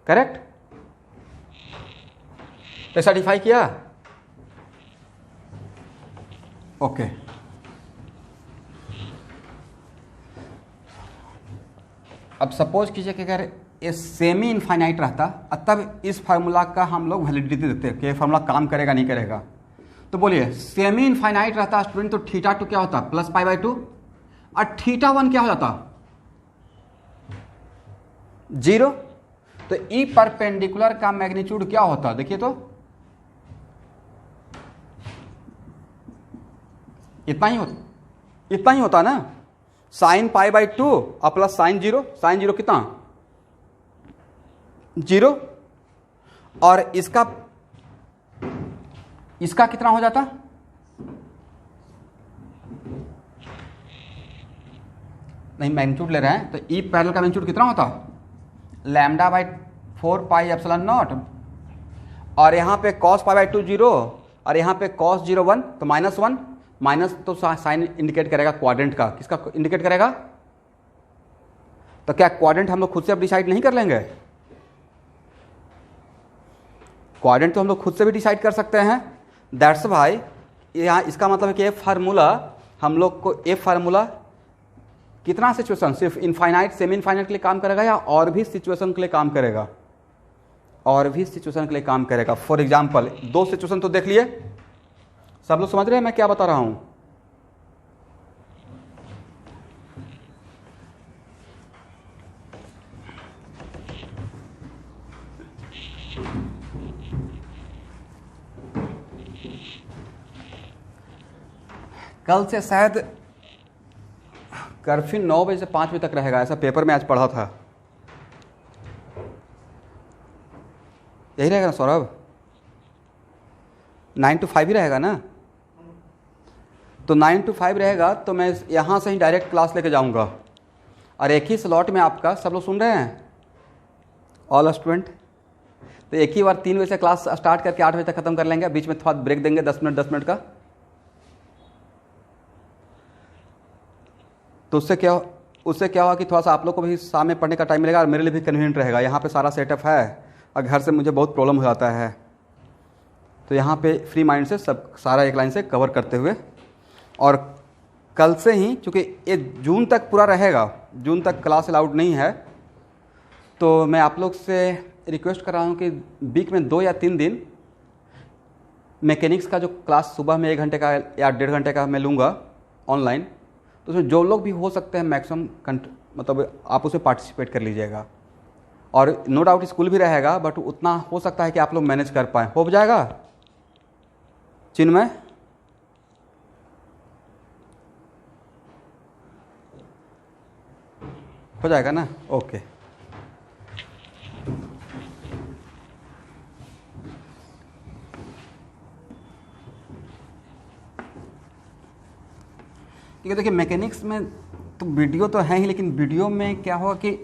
correct. तो सर्टिफाई किया, ओके। अब सपोज कीजिए कि अगर ये सेमी इनफाइनाइट रहता तब इस फार्मूला का हम लोग वैलिडिटी देते कि फार्मूला काम करेगा नहीं करेगा। तो बोलिए सेमी इनफाइनाइट रहता स्टूडेंट तो थीटा 2 क्या होता प्लस पाई बाई 2 और थीटा 1 क्या हो जाता 0। तो ई परपेंडिकुलर का मैग्नीट्यूड क्या होता देखिए, तो इतना ही होता ना, साइन पाई बाई 2 और प्लस साइन 0, साइन 0 कितना 0 और इसका कितना हो जाता नहीं मैग्नीट्यूड ले रहे हैं तो ई पैरेलल का मैग्नीट्यूड कितना होता lambda by 4 pi epsilon naught, और यहाँ पे कॉस पाई बाई 2 0 और यहाँ पे कॉस 0 1, तो -1 माइनस तो साइन इंडिकेट करेगा क्वाड्रेंट का, किसका इंडिकेट करेगा। तो क्या क्वाड्रेंट हम लोग खुद से अब डिसाइड नहीं कर लेंगे, क्वाड्रेंट तो हम लोग खुद से भी डिसाइड कर सकते हैं। दैट्स भाई यहाँ इसका मतलब है कि ये फार्मूला हम लोग को ये फार्मूला कितना सिचुएशन सिर्फ इनफाइनाइट सेमी इनफाइनाइट के लिए काम करेगा या और भी सिचुएशन के लिए काम करेगा, और भी सिचुएशन के लिए काम करेगा। फॉर एग्जाम्पल 2 सिचुएशन तो देख लिए, सब लोग समझ रहे हैं मैं क्या बता रहा हूं। कल से शायद कर्फ्यू 9 बजे से 5 बजे तक रहेगा, ऐसा पेपर में आज पढ़ा था। यही रहेगा ना सौरभ, 9 to 5 ही रहेगा ना। तो 9 to 5 रहेगा तो मैं यहाँ से ही डायरेक्ट क्लास लेके जाऊँगा और एक ही स्लॉट में आपका, सब लोग सुन रहे हैं ऑल स्टूडेंट, तो एक ही बार 3 बजे से क्लास स्टार्ट करके 8 बजे तक ख़त्म कर लेंगे, बीच में थोड़ा ब्रेक देंगे 10 मिनट का। तो उससे क्या होगा कि थोड़ा सा आप लोग को भी सामने पढ़ने का टाइम मिलेगा और मेरे लिए भी कन्वीनियंट रहेगा। यहाँ पे सारा सेटअप है और घर से मुझे बहुत प्रॉब्लम हो जाता है, तो यहाँ पे फ्री माइंड से सब सारा एक लाइन से कवर करते हुए, और कल से ही चूँकि ये जून तक पूरा रहेगा, जून तक क्लास अलाउड नहीं है, तो मैं आप लोग से रिक्वेस्ट कर रहा हूँ कि वीक में 2 या 3 दिन मैकेनिक्स का जो क्लास सुबह में 1 घंटे का या 1.5 घंटे का मैं लूँगा ऑनलाइन, तो उसमें जो लोग भी हो सकते हैं मैक्सिमम मतलब आप उसमें पार्टिसिपेट कर लीजिएगा। और नो डाउट स्कूल भी रहेगा, बट उतना हो सकता है कि आप लोग मैनेज कर पाएँ। हो जाएगा चिन्मय? हो जाएगा ना, ओके। ठीक है, देखिए मैकेनिक्स में तो वीडियो तो है ही, लेकिन वीडियो में क्या होगा कि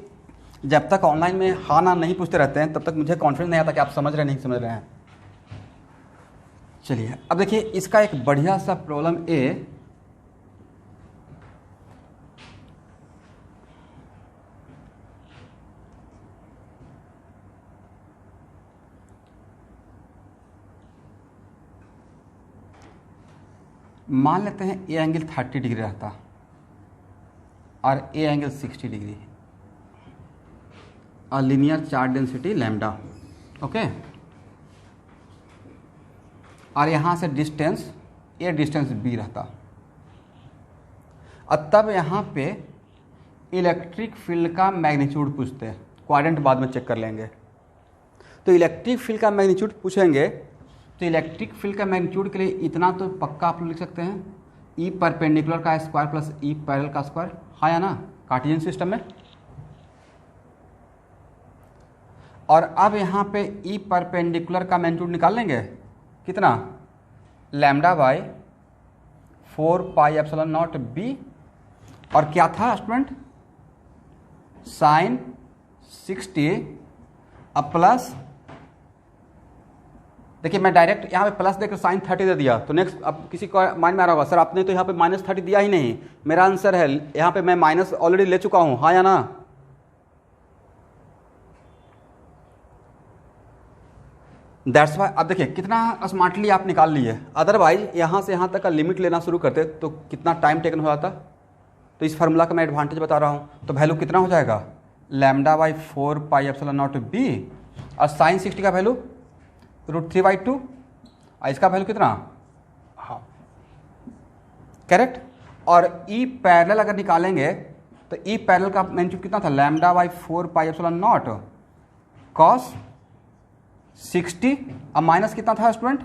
जब तक ऑनलाइन में हाँ ना नहीं पूछते रहते हैं तब तक मुझे कॉन्फिडेंस नहीं आता कि आप समझ रहे हैं नहीं समझ रहे हैं। चलिए अब देखिए इसका एक बढ़िया सा प्रॉब्लम ए, मान लेते हैं ए एंगल 30 डिग्री रहता और ए एंगल 60 डिग्री और linear charge density lambda, okay. और यहाँ से डिस्टेंस ए डिस्टेंस बी रहता, और तब यहाँ पे इलेक्ट्रिक फील्ड का मैग्नीट्यूड पूछते हैं, क्वाड्रेंट बाद में चेक कर लेंगे। तो इलेक्ट्रिक फील्ड का मैग्नीट्यूड पूछेंगे तो इलेक्ट्रिक फील्ड का मैग्नीट्यूड के लिए इतना तो पक्का आप लोग लिख सकते हैं, ई परपेंडिकुलर का स्क्वायर प्लस ई पैरेलल का स्क्वायर, हाँ या ना, कार्टेशियन सिस्टम में। और अब यहाँ पे ई परपेंडिकुलर का मैग्नीट्यूड निकाल लेंगे, कितना, lambda by 4 pi epsilon naught B, और क्या था स्टूडेंट, साइन 60 अब प्लस, देखिए मैं डायरेक्ट यहाँ पे प्लस देकर साइन 30 दे दिया, तो नेक्स्ट अब किसी को माइंड में आ रहा होगा, सर आपने तो यहाँ पे माइनस 30 दिया ही नहीं, मेरा आंसर है यहाँ पे मैं माइनस ऑलरेडी ले चुका हूँ, हाँ या ना। दैट्स वाई, अब देखिए कितना स्मार्टली आप निकाल लिए, अदरवाइज यहाँ से यहाँ तक का लिमिट लेना शुरू करते तो कितना टाइम टेकन हो जाता। तो इस फार्मूला का मैं एडवांटेज बता रहा हूँ, तो वैल्यू कितना हो जाएगा, lambda by 4 pi epsilon naught B, और साइन 60 का वैल्यू √3/2, और इसका वैल्यू कितना, हाँ करेक्ट। और ई पैरेलल अगर निकालेंगे तो ई पैरेलल का मैग्नीट्यूड कितना था, lambda by 4 pi epsilon not cos 60, अब माइनस कितना था स्टूडेंट,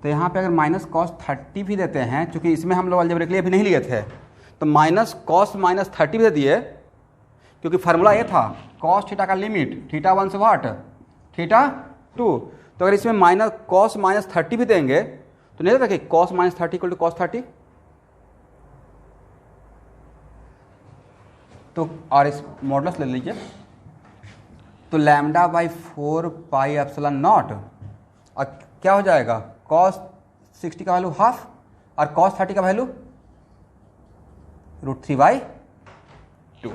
तो यहाँ पे अगर माइनस कॉस 30 भी देते हैं, क्योंकि इसमें हम लोग अलजेब्रिकली अभी नहीं लिए थे, तो माइनस कॉस माइनस 30 भी दे दिए, क्योंकि फार्मूला ये था कॉस थीटा का लिमिट थीटा 1 से व्हाट थीटा 2, तो अगर इसमें माइनस कॉस माइनस 30 भी देंगे तो नहीं देखिए cos minus 30 equal to cos 30, तो और इस मॉडुलस ले लीजिए, तो lambda by 4 pi epsilon naught, और क्या हो जाएगा, कॉस 60 का वैल्यू हाफ और कॉस 30 का वैल्यू √3/2,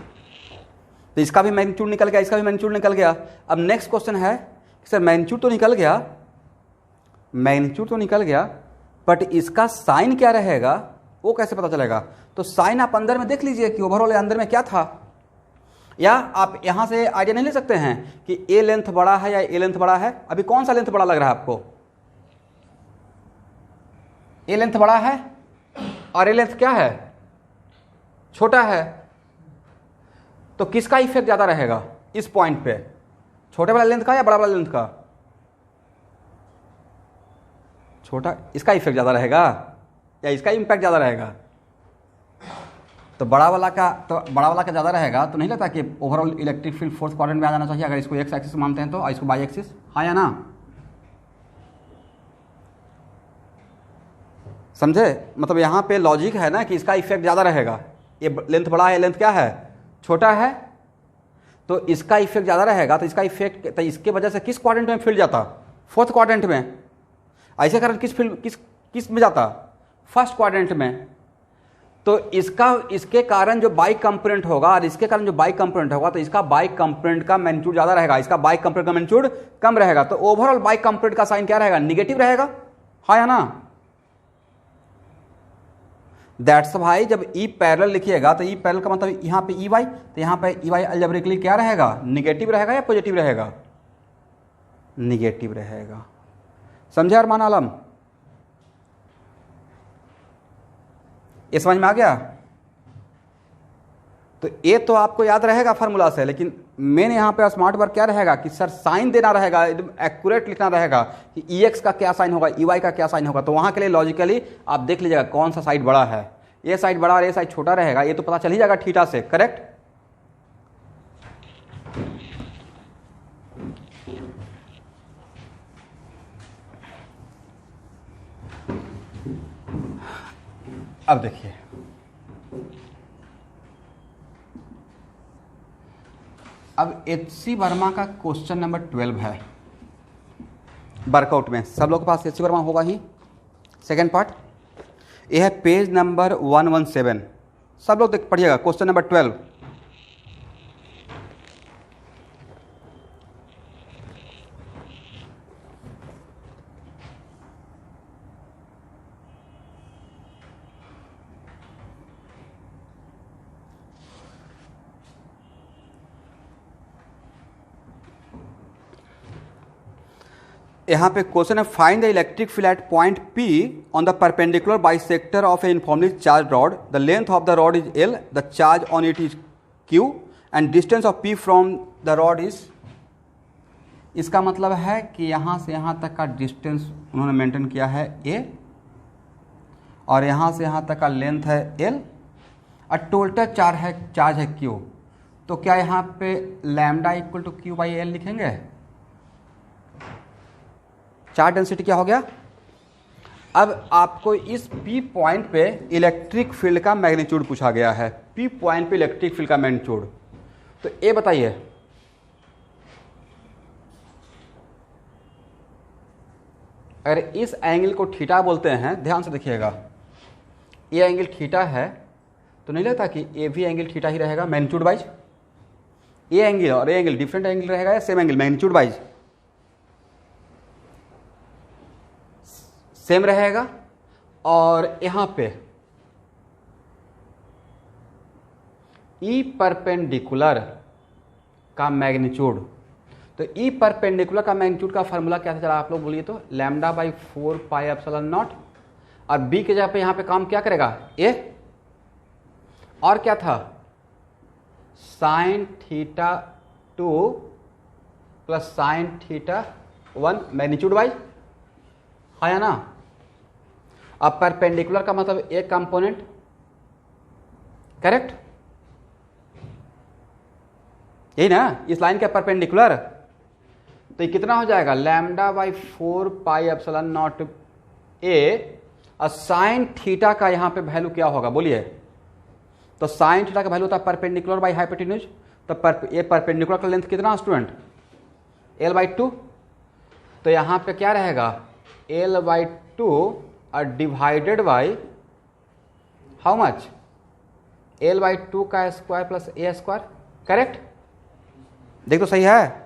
तो इसका भी मैग्नीट्यूड निकल गया, इसका भी मैग्नीट्यूड निकल गया। अब नेक्स्ट क्वेश्चन है कि सर मैग्नीट्यूड तो निकल गया, मैग्नीट्यूड तो निकल गया, बट इसका साइन क्या रहेगा वो कैसे पता चलेगा। तो साइन आप अंदर में देख लीजिए कि ओवरऑल अंदर में क्या था, या आप यहां से आइडिया नहीं ले सकते हैं कि ए लेंथ बड़ा है या ए लेंथ बड़ा है। अभी कौन सा लेंथ बड़ा लग रहा है आपको, ए लेंथ बड़ा है और ए लेंथ क्या है, छोटा है, तो किसका इफेक्ट ज्यादा रहेगा इस पॉइंट पे, छोटे वाला लेंथ का या बड़ा वाला लेंथ का, छोटा, इसका इफेक्ट ज्यादा रहेगा या इसका इम्पैक्ट ज्यादा रहेगा, तो बड़ा वाला का ज्यादा रहेगा, तो नहीं लगता कि overall electric field fourth quadrant में आ जाना चाहिए, अगर इसको एक्स एक्सिस मानते हैं तो, और इसको वाई एक्सिस, हाँ या ना, समझे, मतलब यहाँ पे लॉजिक है ना कि इसका इफेक्ट ज़्यादा रहेगा, ये लेंथ बड़ा है, लेंथ क्या है, छोटा है, तो इसका इफेक्ट ज़्यादा रहेगा, तो इसका इफेक्ट, तो इसके वजह से किस क्वाड्रेंट में फील्ड जाता, फोर्थ क्वाड्रेंट में, ऐसे कारण किस में जाता, फर्स्ट क्वाड्रेंट में, तो इसके कारण जो बाइक कंपोनेंट होगा और इसके कारण जो बाइक कंपोनेंट होगा, तो इसका बाइक कंपोनेंट का मैग्नीट्यूड ज़्यादा रहेगा, इसका बाइक कंपोनेंट का मैग्नीट्यूड कम रहेगा, तो ओवरऑल बाइक कंपोनेंट का साइन क्या रहेगा, निगेटिव रहेगा, हाँ या ना। दैट्स भाई जब ई पैरेलल लिखिएगा तो ई पैरेलल का मतलब यहाँ पे ई वाई, तो यहाँ पे ई वाई अलजेब्रिकली क्या रहेगा, निगेटिव रहेगा या पॉजिटिव रहेगा, निगेटिव रहेगा, समझे अरमान आलम, ये समझ में आ गया। तो ये तो आपको याद रहेगा फार्मूला से, लेकिन मेन यहाँ पे स्मार्ट वर्क क्या रहेगा कि सर साइन देना रहेगा, एकदम एक्यूरेट लिखना रहेगा कि ई एक्स का क्या साइन होगा, ई वाई का क्या साइन होगा, तो वहाँ के लिए लॉजिकली आप देख लीजिएगा कौन सा साइड बड़ा है, ये साइड बड़ा और ये साइड छोटा रहेगा, ये तो पता चल ही जाएगा थीटा से, करेक्ट। अब देखिए, अब एच.सी. वर्मा का क्वेश्चन नंबर 12 है वर्कआउट में, सब लोग के पास एच.सी. वर्मा होगा ही, सेकेंड पार्ट, यह है पेज नंबर 117, सब लोग देख पढ़िएगा, क्वेश्चन नंबर 12। यहाँ पे क्वेश्चन है, find the electric field at point P on the perpendicular bisector of A uniformly charge rod, the length of the rod is L, the charge on it is Q and distance of P from the rod is, इसका मतलब है कि यहाँ से यहाँ तक का डिस्टेंस उन्होंने मेंटेन किया है A, और यहाँ से यहाँ तक का लेंथ है L, और टोटल चार्ज है क्यू, तो क्या यहाँ पे lambda equal to Q by L लिखेंगे? चार्ज डेंसिटी क्या हो गया? अब आपको इस पी पॉइंट पे इलेक्ट्रिक फील्ड का मैग्नीट्यूड पूछा गया है। पी पॉइंट पे इलेक्ट्रिक फील्ड का मैग्नीट्यूड, तो ये बताइए अगर इस एंगल को थीटा बोलते हैं, ध्यान से देखिएगा, ये एंगल थीटा है तो नहीं लगता कि ये भी एंगल थीटा ही रहेगा मैग्नीट्यूड वाइज? ये एंगल और ये एंगल डिफरेंट एंगल रहेगा या same angle magnitude wise? Same रहेगा। और यहां पे ई परपेंडिकुलर का मैग्नीट्यूड, तो ई परपेंडिकुलर का मैग्नीट्यूड का फार्मूला क्या था चला आप लोग बोलिए तो? Lambda by 4 pi epsilon naught, और बी के जगह पे यहाँ पे काम क्या करेगा? ए, और क्या था? Sign theta 2 plus sine theta 1 magnitude wise, है ना? अब परपेंडिकुलर का मतलब एक कंपोनेंट, करेक्ट? यही ना, इस लाइन के परपेंडिकुलर, तो ये कितना हो जाएगा? Lambda by 4 pi epsilon naught ए, और साइन थीटा का यहाँ पे वैल्यू क्या होगा बोलिए? तो साइन थीटा का वैल्यू होता है परपेंडिकुलर बाई हाइपोटेन्यूज, तो ये परपेंडिकुलर का लेंथ कितना स्टूडेंट? एल बाई 2, तो यहाँ पे क्या रहेगा? एल बाई 2 और divided by how much? L by 2 का square plus A square, correct? देख तो सही है।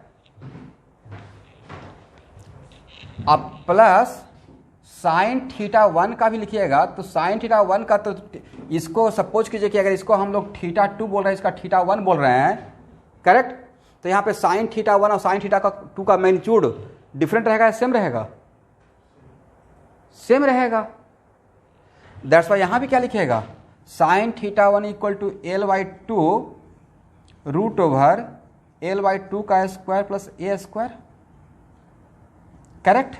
अब प्लस साइन थीटा 1 का भी लिखिएगा, तो साइन थीटा 1 का, तो इसको सपोज कीजिए कि अगर इसको हम लोग थीटा 2 बोल रहे हैं, इसका थीटा 1 बोल रहे हैं, करेक्ट? तो यहाँ पे साइन थीटा 1 और साइन थीटा का 2 का मैग्नीट्यूड डिफरेंट रहेगा या सेम रहेगा? सेम रहेगा। दैट्स वाई यहाँ भी क्या लिखिएगा? Sine theta 1 equal to L by 2 root over L by 2 का square plus A square, correct?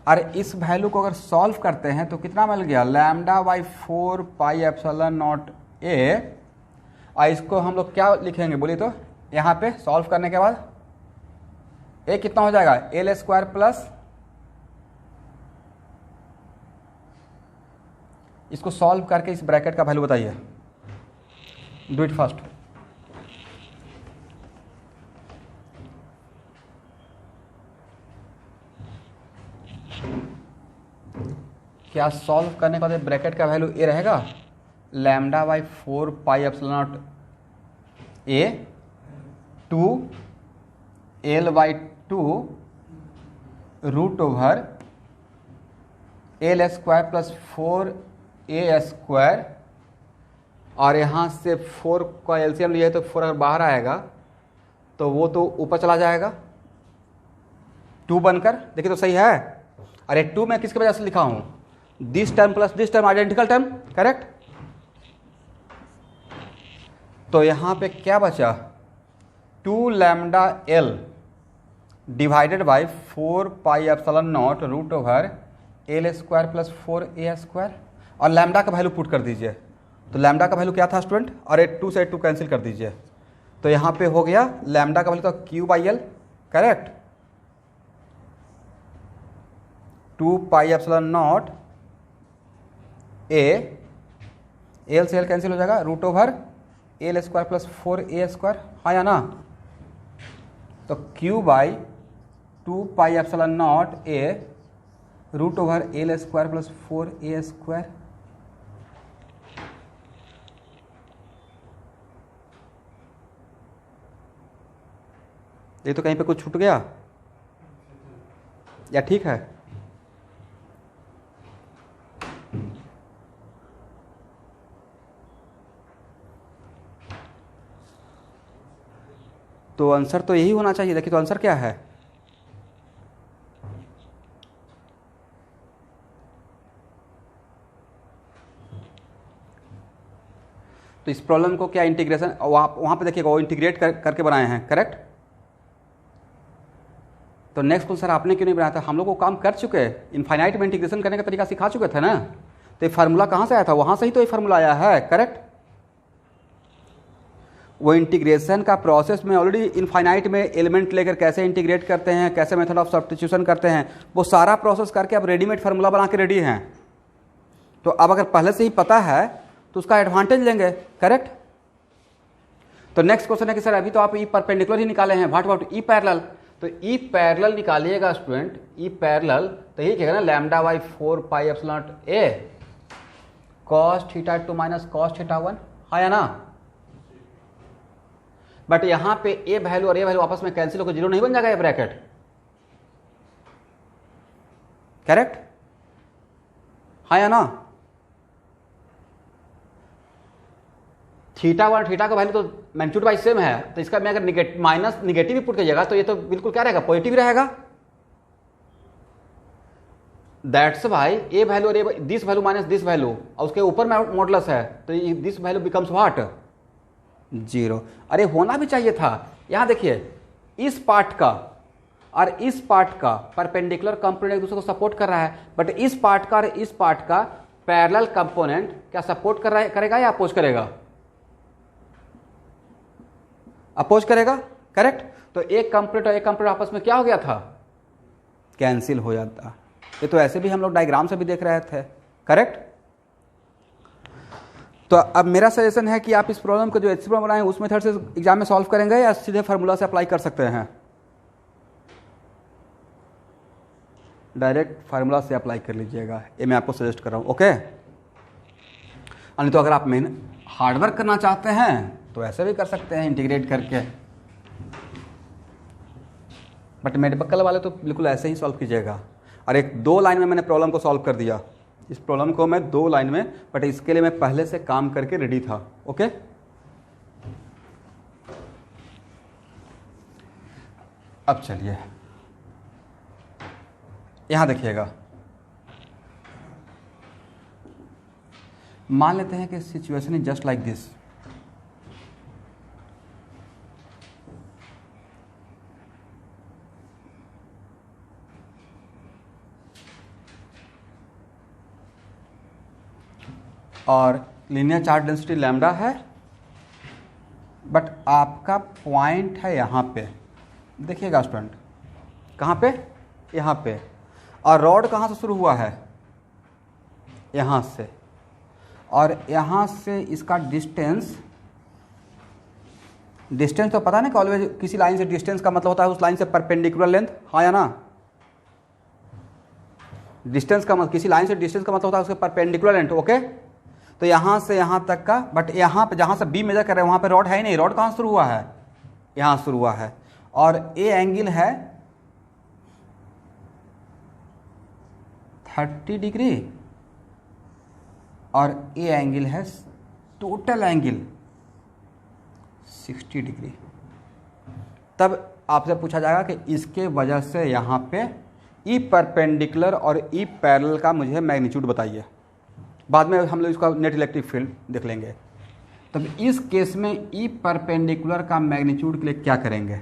और इस वैल्यू को अगर सॉल्व करते हैं तो कितना मिल गया? Lambda by 4 pi epsilon naught ए, और इसको हम लोग क्या लिखेंगे बोलिए तो? यहाँ पे सॉल्व करने के बाद ए कितना हो जाएगा? एल स्क्वायर प्लस, इसको सॉल्व करके इस ब्रैकेट का वैल्यू बताइए, डू इट फास्ट। क्या सॉल्व करने के बाद ब्रैकेट का वैल्यू ए रहेगा? Lambda by 4 pi epsilon naught A 2 L by 2 root over L square plus 4 A square, और यहाँ से 4 का एलसीएम लिया तो 4 अगर बाहर आएगा तो वो तो ऊपर चला जाएगा 2 बनकर, देखिए तो सही है। अरे 2 मैं किसकी वजह से लिखा हूँ? This term plus this term, identical term, correct? तो यहाँ पे क्या बचा? 2 lambda L divided by 4 pi epsilon naught root over L square plus 4 A square, और लैम्डा का वैल्यू पुट कर दीजिए। तो लैम्डा का वैल्यू क्या था स्टूडेंट? और 2 से 2 कैंसिल कर दीजिए, तो यहाँ पे हो गया लैम्डा का वैल्यू तो Q by L, correct? 2 pi epsilon naught A, L से एल कैंसिल हो जाएगा, root over L square plus 4 A square, हाँ या ना? तो Q by 2 pi epsilon naught A root over L square plus 4 A square, ये तो कहीं पे कुछ छूट गया या ठीक है? तो आंसर तो यही होना चाहिए। देखिए तो आंसर क्या है? तो इस प्रॉब्लम को क्या इंटीग्रेशन, वहाँ पे देखिएगा वो इंटीग्रेट करके बनाए हैं, करेक्ट? तो नेक्स्ट क्वेश्चन सर आपने क्यों नहीं बनाया था? हम लोग वो काम कर चुके हैं, इनफाइनाइट में इंटीग्रेशन करने का तरीका सिखा चुके थे ना। तो ये फार्मूला कहाँ से आया था, वहाँ से ही तो ये फार्मूला आया है, करेक्ट। वो इंटीग्रेशन का प्रोसेस में ऑलरेडी इनफाइनाइट में एलिमेंट लेकर कैसे इंटीग्रेट करते हैं, कैसे मेथड ऑफ सब्स्टिट्यूशन करते हैं, वो सारा प्रोसेस करके अब रेडीमेड फार्मूला बना के रेडी हैं। तो अब अगर पहले से ही पता है तो उसका एडवांटेज लेंगे, करेक्ट। तो नेक्स्ट क्वेश्चन है कि सर अभी तो आप ई परपेंडिकुलर ही निकाले हैं, व्हाट अबाउट ई पैरेलल। तो ई पैरेलल निकालिएगा स्टूडेंट, ई पैरेलल तो यही कहेगा ना lambda by 4 pi epsilon naught A cos theta 2 minus cos theta 1, हाँ या ना। बट यहां पे ए वैल्यू और ए वैल्यू आपस में कैंसिल होकर जीरो नहीं बन जाएगा ये ब्रैकेट, करेक्ट, हाँ या ना। थीटा 1 थीटा का वैल्यू तो मैग्नीट्यूड वाइज सेम है, तो इसका मैं अगर माइनस निगेटिव पुट कीजिएगा तो ये तो बिल्कुल क्या रहेगा, पॉजिटिव रहेगा। दैट्स वाई ए वैल्यू और this value minus this value और उसके ऊपर में मॉडुलस है, तो this value becomes what, zero. अरे होना भी चाहिए था। यहां देखिए इस पार्ट का और इस पार्ट का परपेंडिकुलर कंपोनेंट एक दूसरे को सपोर्ट कर रहा है, बट इस पार्ट का और इस पार्ट का पैरेलल कंपोनेंट क्या सपोर्ट कर रहा है, करेगा या अपोज करेगा, अपोज करेगा, करेक्ट। तो एक कंपोनेंट और एक कंपोनेंट आपस में क्या हो गया था, कैंसिल हो जाता। ये तो ऐसे भी हम लोग डायग्राम से भी देख रहे थे, करेक्ट। तो अब मेरा सजेशन है कि आप इस प्रॉब्लम को जो एचसी प्रॉब्लम बनाए उस मेथड से एग्जाम में सॉल्व करेंगे या सीधे फार्मूला से अप्लाई कर सकते हैं, डायरेक्ट फार्मूला से अप्लाई कर लीजिएगा, ये मैं आपको सजेस्ट कर रहा हूँ, ओके। नहीं तो अगर आप हार्डवर्क करना चाहते हैं तो ऐसे भी कर सकते हैं इंटीग्रेट करके, बट मेडिकल वाले तो बिल्कुल ऐसे ही सॉल्व कीजिएगा। और एक 2 लाइन में मैंने प्रॉब्लम को सॉल्व कर दिया, इस प्रॉब्लम को मैं 2 लाइन में, बट इसके लिए मैं पहले से काम करके रेडी था, ओके। अब चलिए यहां देखिएगा, मान लेते हैं कि situation is just like this. और लीनियर चार्ज डेंसिटी लैम्डा है, बट आपका पॉइंट है यहाँ पे, देखिएगा स्टूडेंट, कहाँ पे, यहाँ पे। और रॉड कहाँ से शुरू हुआ है, यहाँ से, और यहाँ से इसका डिस्टेंस तो पता नहीं कि ऑलवेज किसी लाइन से डिस्टेंस का मतलब होता है उस लाइन से परपेंडिकुलर लेंथ, हाँ या ना। डिस्टेंस का मतलब, किसी लाइन से डिस्टेंस का मतलब होता है उसके परपेंडिकुलर लेंथ, ओके। तो यहाँ से यहाँ तक का, बट यहाँ पे जहाँ से बी मेजर कर रहे हैं वहाँ पे रॉड है ही नहीं, रॉड कहाँ शुरू हुआ है, यहाँ शुरू हुआ है। और ए एंगल है 30 डिग्री और ए एंगल है टोटल एंगल 60 डिग्री। तब आपसे पूछा जाएगा कि इसके वजह से यहाँ पे ई परपेंडिकुलर और ई पैरेलल का मुझे मैग्नीट्यूड बताइए। बाद में हम लोग इसका नेट इलेक्ट्रिक फील्ड देख लेंगे। तब इस केस में ई परपेंडिकुलर का मैग्नीट्यूड के लिए क्या करेंगे,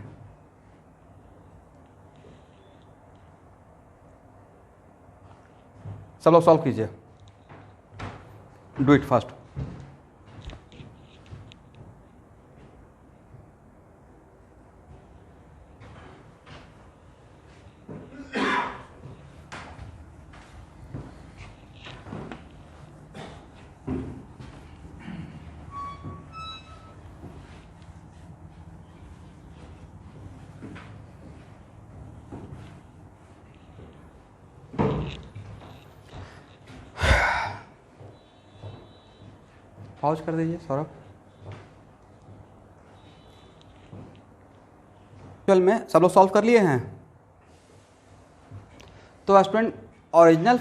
सब लोग सॉल्व कीजिए, डू इट फास्ट। पॉज कर दीजिए सौरभ। चल में सब लोग सॉल्व कर लिए हैं। तो student original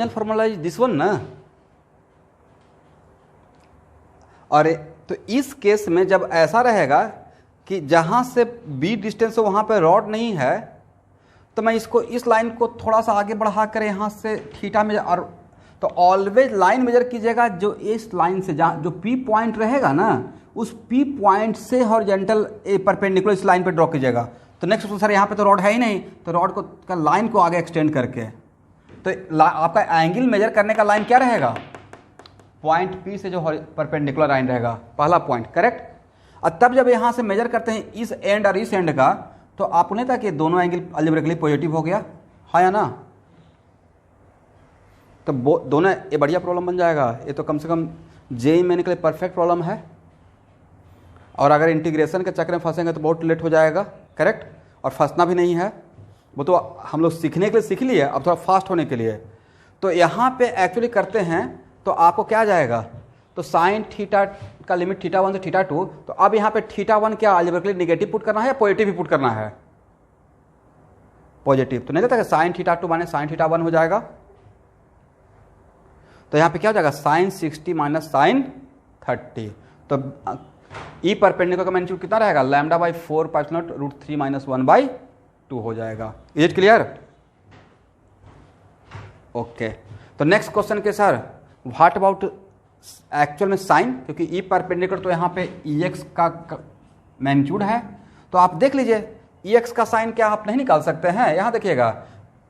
formula is this one ना। और तो इस केस में जब ऐसा रहेगा कि जहां से बी डिस्टेंस हो वहां पे रॉड नहीं है, तो मैं इसको इस लाइन को थोड़ा सा आगे बढ़ा कर यहाँ से थीटा में, और तो ऑलवेज लाइन मेजर कीजिएगा जो इस लाइन से, जहाँ जो पी पॉइंट रहेगा ना उस पी पॉइंट से हॉरिजॉन्टल परपेंडिकुलर इस लाइन पे ड्रॉ कीजिएगा। तो नेक्स्ट सर यहाँ पे तो रॉड है ही नहीं, तो रॉड को का लाइन को आगे एक्सटेंड करके तो आपका एंगल मेजर करने का लाइन क्या रहेगा, पॉइंट पी से जो परपेंडिकुलर लाइन रहेगा, पहला पॉइंट, करेक्ट। और तब जब यहाँ से मेजर करते हैं इस एंड और इस एंड का, तो आपको नहीं था कि दोनों एंगल अलजेब्रिकली पॉजिटिव हो गया, हाँ या ना। तो दोनों ये बढ़िया प्रॉब्लम बन जाएगा। ये तो कम से कम जेईई मेन के लिए परफेक्ट प्रॉब्लम है। और अगर इंटीग्रेशन के चक्कर में फंसेंगे तो बहुत लेट हो जाएगा, करेक्ट। और फंसना भी नहीं है, वो तो हम लोग सीखने के लिए सीख लिए, अब थोड़ा फास्ट होने के लिए। तो यहाँ पे एक्चुअली करते हैं तो आपको क्या जाएगा, तो साइन थीटा का लिमिट थीटा 1 से थीटा 2, तो अब यहाँ पे थीटा 1 क्या अलजेब्रिकली निगेटिव पुट करना है या पॉजिटिव ही पुट करना है, पॉजिटिव। तो नहीं देता कि साइन थीटा 2 माने साइन थीटा 1 हो जाएगा। तो यहाँ पे क्या हो जाएगा, साइन 60 माइनस साइन 30। तो ई परपेंडिकुलर का मैग्नीट्यूड कितना रहेगा, lambda by 4 pi naught root 3 minus 1/2 हो जाएगा। Is it clear? ओके। तो नेक्स्ट क्वेश्चन के सर, व्हाट अबाउट एक्चुअल में साइन, क्योंकि ई परपेंडिकुलर तो यहाँ पे ई एक्स का मैग्नीट्यूड है। तो आप देख लीजिए ई एक्स का साइन क्या आप नहीं निकाल सकते हैं, यहाँ देखिएगा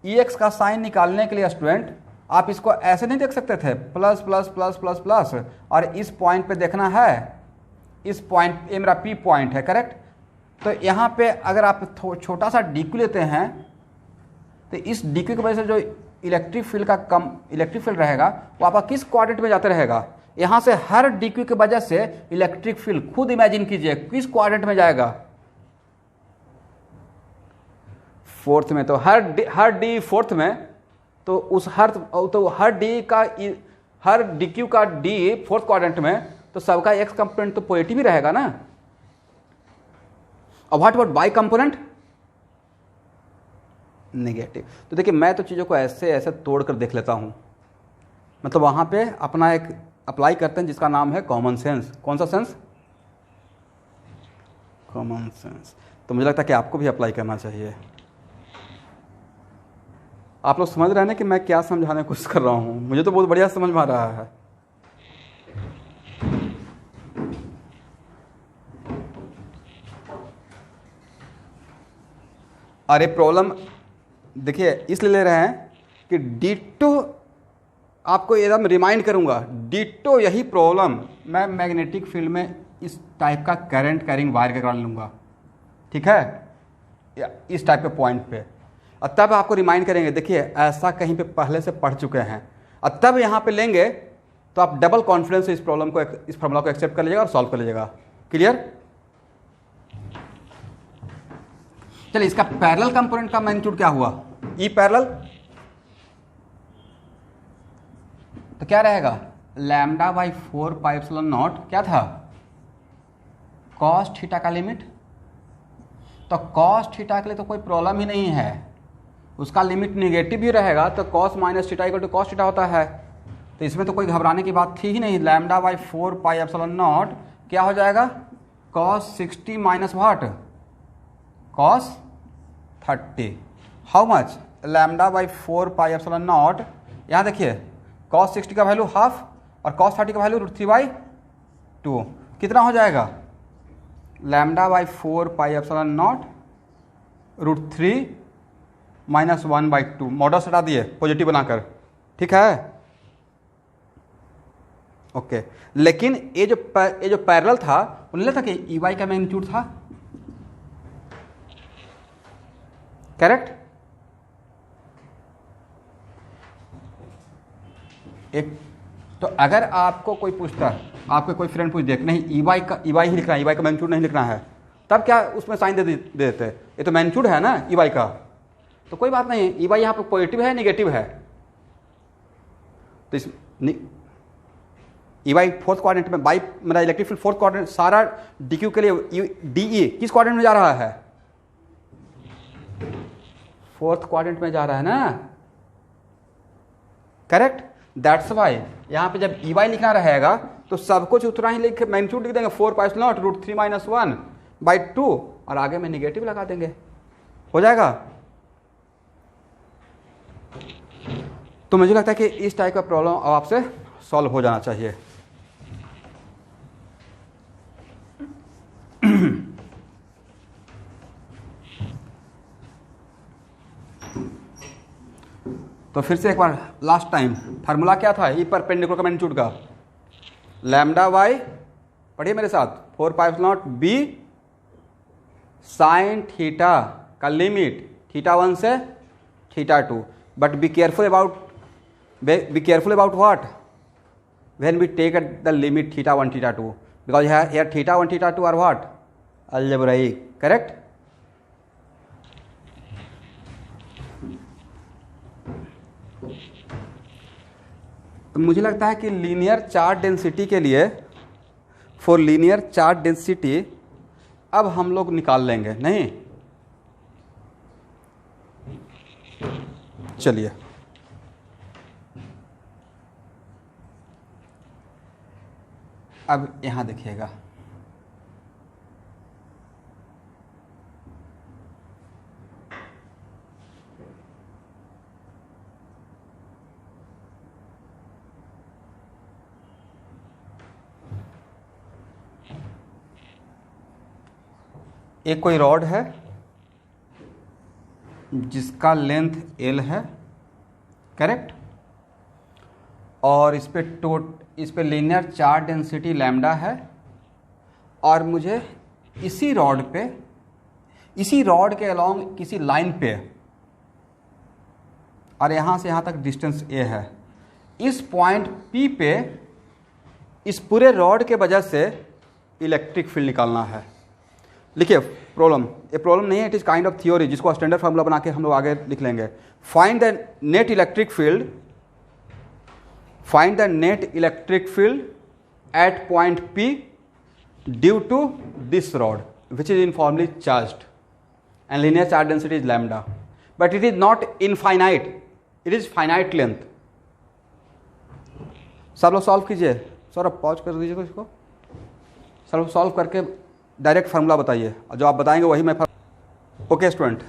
ई एक्स का साइन निकालने के लिए स्टूडेंट आप इसको ऐसे नहीं देख सकते थे, plus plus plus plus plus, और इस पॉइंट पे देखना है, इस पॉइंट, ये मेरा पी पॉइंट है, करेक्ट। तो यहाँ पे अगर आप छोटा सा डीक्यू लेते हैं, तो इस डीक्यू की वजह से जो इलेक्ट्रिक फील्ड का कम इलेक्ट्रिक फील्ड रहेगा वो आपका किस क्वाड्रेंट में जाते रहेगा, यहाँ से हर डीक्यू की वजह से इलेक्ट्रिक फील्ड खुद इमेजिन कीजिए किस क्वाड्रेंट में जाएगा, फोर्थ में। तो हर डी फोर्थ में, तो उस हर डीक्यू का डी फोर्थ क्वाड्रेंट में, तो सबका एक्स कंपोनेंट तो पॉजिटिव ही रहेगा ना। और what about Y component, negative. तो देखिए मैं तो चीज़ों को ऐसे ऐसे तोड़ कर देख लेता हूँ, मतलब वहाँ पे अपना एक अप्लाई करते हैं जिसका नाम है कॉमन सेंस। कौन सा सेंस, कॉमन सेंस। तो मुझे लगता है कि आपको भी अप्लाई करना चाहिए। आप लोग समझ रहे हैं ना कि मैं क्या समझाने की कोशिश कर रहा हूँ, मुझे तो बहुत बढ़िया समझ में आ रहा है। अरे प्रॉब्लम देखिए इसलिए ले रहे हैं कि डिट्टो आपको एकदम रिमाइंड करूंगा, डिट्टो यही प्रॉब्लम मैं मैग्नेटिक फील्ड में इस टाइप का करंट कैरिंग वायर के कारण लूँगा, ठीक है, इस टाइप के पॉइंट पे। और तब आपको रिमाइंड करेंगे, देखिए ऐसा कहीं पे पहले से पढ़ चुके हैं, और तब यहाँ पे लेंगे तो आप डबल कॉन्फिडेंस से इस प्रॉब्लम को, इस फॉर्मूला को एक्सेप्ट कर लीजिएगा और सॉल्व कर लीजिएगा। क्लियर? चलिए इसका पैरेलल कंपोनेंट का मैग्नीट्यूड क्या हुआ, ई पैरेलल, तो क्या रहेगा, lambda by 4 pi epsilon not, क्या था, कॉस थीटा का लिमिट। तो कॉस थीटा के लिए तो कोई प्रॉब्लम ही नहीं है, उसका लिमिट निगेटिव ही रहेगा, तो cos minus theta equal to cos theta होता है। तो इसमें तो कोई घबराने की बात थी ही नहीं। Lambda by 4 pi epsilon not क्या हो जाएगा, cos 60 minus what, cos 30। How much, lambda by 4 pi epsilon not, यहाँ देखिए कॉस 60 का वैल्यू हाफ और कॉस 30 का वैल्यू √3/2, कितना हो जाएगा, lambda by 4 pi epsilon not √3 minus 1/2, models हटा दिए पॉजिटिव बनाकर, ठीक है, ओके। लेकिन ये जो पैरेलल था उन्हें था कि ई वाई का मैग्नीट्यूड था, करेक्ट। एक तो अगर आपको कोई पूछता है, आपके कोई फ्रेंड पूछ दे नहीं ई वाई ही लिखना है, ई वाई का मैग्नीट्यूड नहीं लिखना है, तब क्या उसमें साइन दे देते, ये तो मैग्नीट्यूड है ना ई वाई का, तो कोई बात नहीं है, ई वाई यहाँ पर पॉजिटिव है नेगेटिव है, तो इस ई वाई फोर्थ क्वाड्रेंट में, बाई मेरा इलेक्ट्रिक फील्ड फोर्थ क्वाड्रेंट, सारा डी क्यू के लिए डीई किस क्वाड्रेंट में जा रहा है, फोर्थ क्वाड्रेंट में जा रहा है ना, करेक्ट। दैट्स वाई यहाँ पे जब ई वाई लिखना रहेगा तो सब कुछ उतना ही लिख मैग्नीट्यूड लिख देंगे, 4 पाई नॉट √3 माइनस 1/2, और आगे में निगेटिव लगा देंगे, हो जाएगा। तो मुझे लगता है कि इस टाइप का प्रॉब्लम अब आपसे सॉल्व हो जाना चाहिए। तो तो फिर से एक बार लास्ट टाइम फार्मूला क्या था ई परपेंडिकुलर का मैग्नीट्यूड का, लैम्डा वाई, पढ़िए मेरे साथ, 4π0 बी साइन थीटा का लिमिट θ1 से θ2, but be careful about what, when we take at the limit θ1 θ2, because here θ1 θ2 are what, algebraic, correct? तो मुझे लगता है कि लीनियर चार्ज डेंसिटी के लिए, फॉर लीनियर चार्ज डेंसिटी अब हम लोग निकाल लेंगे, नहीं? चलिए अब यहाँ देखिएगा, एक कोई रॉड है जिसका लेंथ L है, करेक्ट, और इस पे लीनियर चार्ज डेंसिटी लैम्डा है, और मुझे इसी रॉड के अलोंग किसी लाइन पे, और यहाँ से यहाँ तक डिस्टेंस A है, इस पॉइंट P पे इस पूरे रॉड के वजह से इलेक्ट्रिक फील्ड निकालना है। लिखिए प्रॉब्लम, ये प्रॉब्लम नहीं है, it is kind of theory जिसको स्टैंडर्ड फार्मूला बना के हम लोग आगे लिख लेंगे। Find the net electric field at point P due to this rod which is uniformly charged and linear charge density is lambda, but it is not infinite, it is finite length. सब लोग सॉल्व कीजिए, सर पॉज कर दीजिए इसको, सब लोग सॉल्व करके डायरेक्ट फार्मूला बताइए, और जो आप बताएंगे वही मैं ओके स्टूडेंट,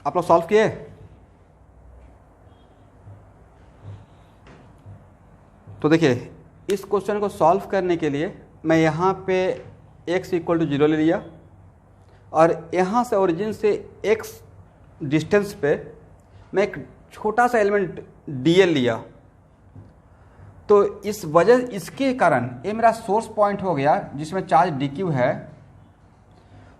आप लोग सॉल्व किए? तो देखिए इस क्वेश्चन को सॉल्व करने के लिए मैं यहाँ पे x = 0 ले लिया, और यहाँ से ओरिजिन से x डिस्टेंस पे मैं एक छोटा सा एलिमेंट dl लिया। तो इस वजह, इसके कारण ये मेरा सोर्स पॉइंट हो गया जिसमें चार्ज dq है।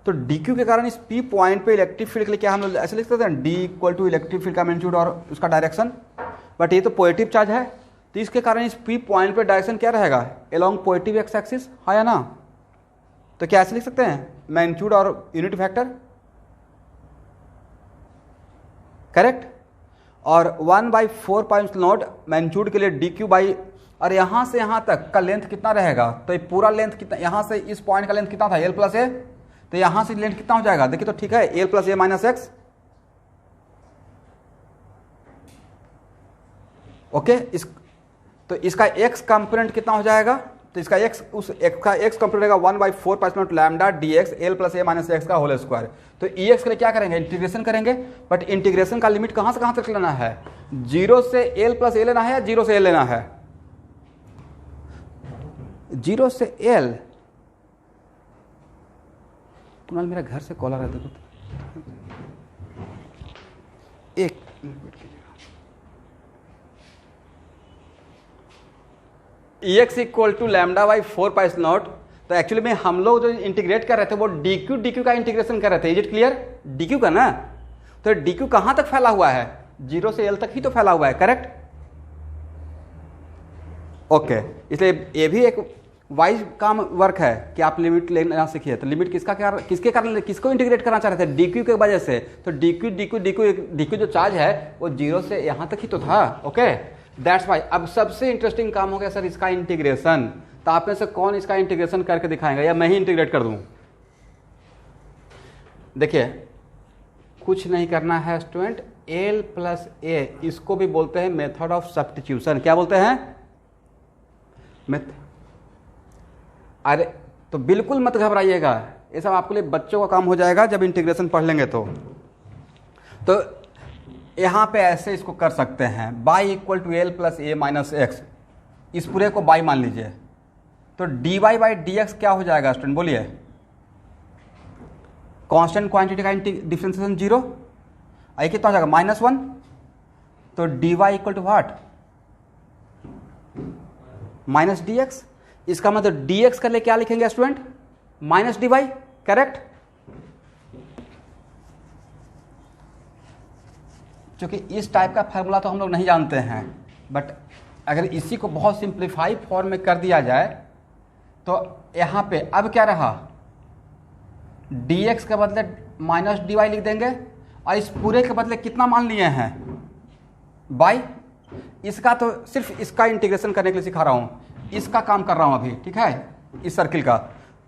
तो dq के कारण इस p पॉइंट पे इलेक्ट्रिक फील्ड के लिए क्या हम लोग ऐसे लिख सकते हैं, d = इलेक्ट्रिक फील्ड का मैग्नीट्यूड और उसका डायरेक्शन, बट ये तो पॉजिटिव चार्ज है, तो इसके कारण इस p पॉइंट पे डायरेक्शन क्या रहेगा, अलोंग पॉजिटिव एक्स एक्सिस, हाँ या ना? तो क्या ऐसे लिख सकते हैं, मैग्नीट्यूड और यूनिट वेक्टर, करेक्ट। और 1/4π0 मैग्नीट्यूड के लिए dq/, और यहाँ से यहाँ तक का लेंथ कितना रहेगा, तो ये पूरा लेंथ कितना, यहाँ से इस पॉइंट का लेंथ कितना था, L + A, तो यहाँ से लेंथ कितना हो जाएगा, देखिए तो ठीक है, L + A - x, ओके। तो इसका x कंपोनेंट कितना हो जाएगा, तो इसका x, उस x का x कंपोनेंट रहेगा 1/4π0 lambda dx L + A - x का होल स्क्वायर। तो ex के लिए क्या करेंगे, इंटीग्रेशन करेंगे, बट इंटीग्रेशन का लिमिट कहाँ से कहाँ तक लेना है, 0 से L + A लेना है या 0 से L लेना है, 0 से L। कुणाल मेरा घर से कॉल आ रहा है, देखो एक मिनट ex = λ/4π0। तो एक्चुअली में हम लोग जो इंटीग्रेट कर रहे थे वो dq का इंटीग्रेशन कर रहे थे, इज इट क्लियर, dq का ना। तो dq कहां तक फैला हुआ है, 0 से L तक ही तो फैला हुआ है, करेक्ट, ओके। इसलिए ये भी एक वाइज काम वर्क है कि आप लिमिट लेना सीखिए। तो लिमिट किसके कारण किसको इंटीग्रेट करना चाह रहे थे, dq के वजह से। तो dq जो चार्ज है वो 0 से यहां तक ही तो था, ओके, दैट्स वाई। अब सबसे इंटरेस्टिंग काम हो गया सर इसका इंटीग्रेशन। तो आप में से कौन इसका इंटीग्रेशन करके दिखाएंगे, या मैं ही इंटीग्रेट कर दूं? देखिए कुछ नहीं करना है स्टूडेंट, L + A, इसको भी बोलते हैं मेथड ऑफ सब्स्टिट्यूशन। क्या बोलते हैं, अरे तो बिल्कुल मत घबराइएगा, ये सब आपके लिए बच्चों का काम हो जाएगा जब इंटीग्रेशन पढ़ लेंगे। तो यहाँ पे ऐसे इसको कर सकते हैं, y = L + A - x, इस पूरे को y मान लीजिए। तो dy/dx क्या हो जाएगा स्टूडेंट, बोलिए, कांस्टेंट क्वांटिटी का डिफरेंशिएशन 0, आई कितना हो जाएगा, -1। तो dy equal to what, minus D X. इसका मतलब dx कर ले क्या लिखेंगे स्टूडेंट, माइनस dy, करेक्ट। क्योंकि इस टाइप का फार्मूला तो हम लोग नहीं जानते हैं, बट अगर इसी को बहुत सिंप्लीफाई फॉर्म में कर दिया जाए तो यहाँ पे अब क्या रहा, dx के बदले माइनस dy लिख देंगे, और इस पूरे के बदले कितना मान लिए हैं, y। इसका तो सिर्फ इसका इंटीग्रेशन करने के लिए सिखा रहा हूँ, इसका काम कर रहा हूँ अभी, ठीक है, इस सर्किल का।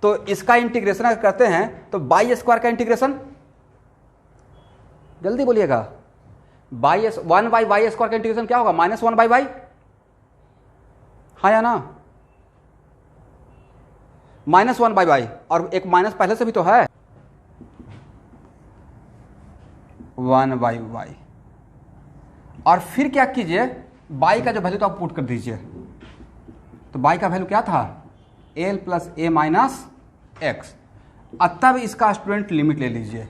तो इसका इंटीग्रेशन अगर करते हैं तो बाई स्क्वायर का इंटीग्रेशन, जल्दी बोलिएगा, बाई 1/y स्क्वायर का इंटीग्रेशन क्या होगा, -1/y, हाँ या ना, -1/y, और एक माइनस पहले से भी तो है, 1/y। और फिर क्या कीजिए, y का जो वैल्यू तो आप पुट कर दीजिए। तो y का वैल्यू क्या था, l + a - x। तब इसका स्टूडेंट लिमिट ले लीजिए,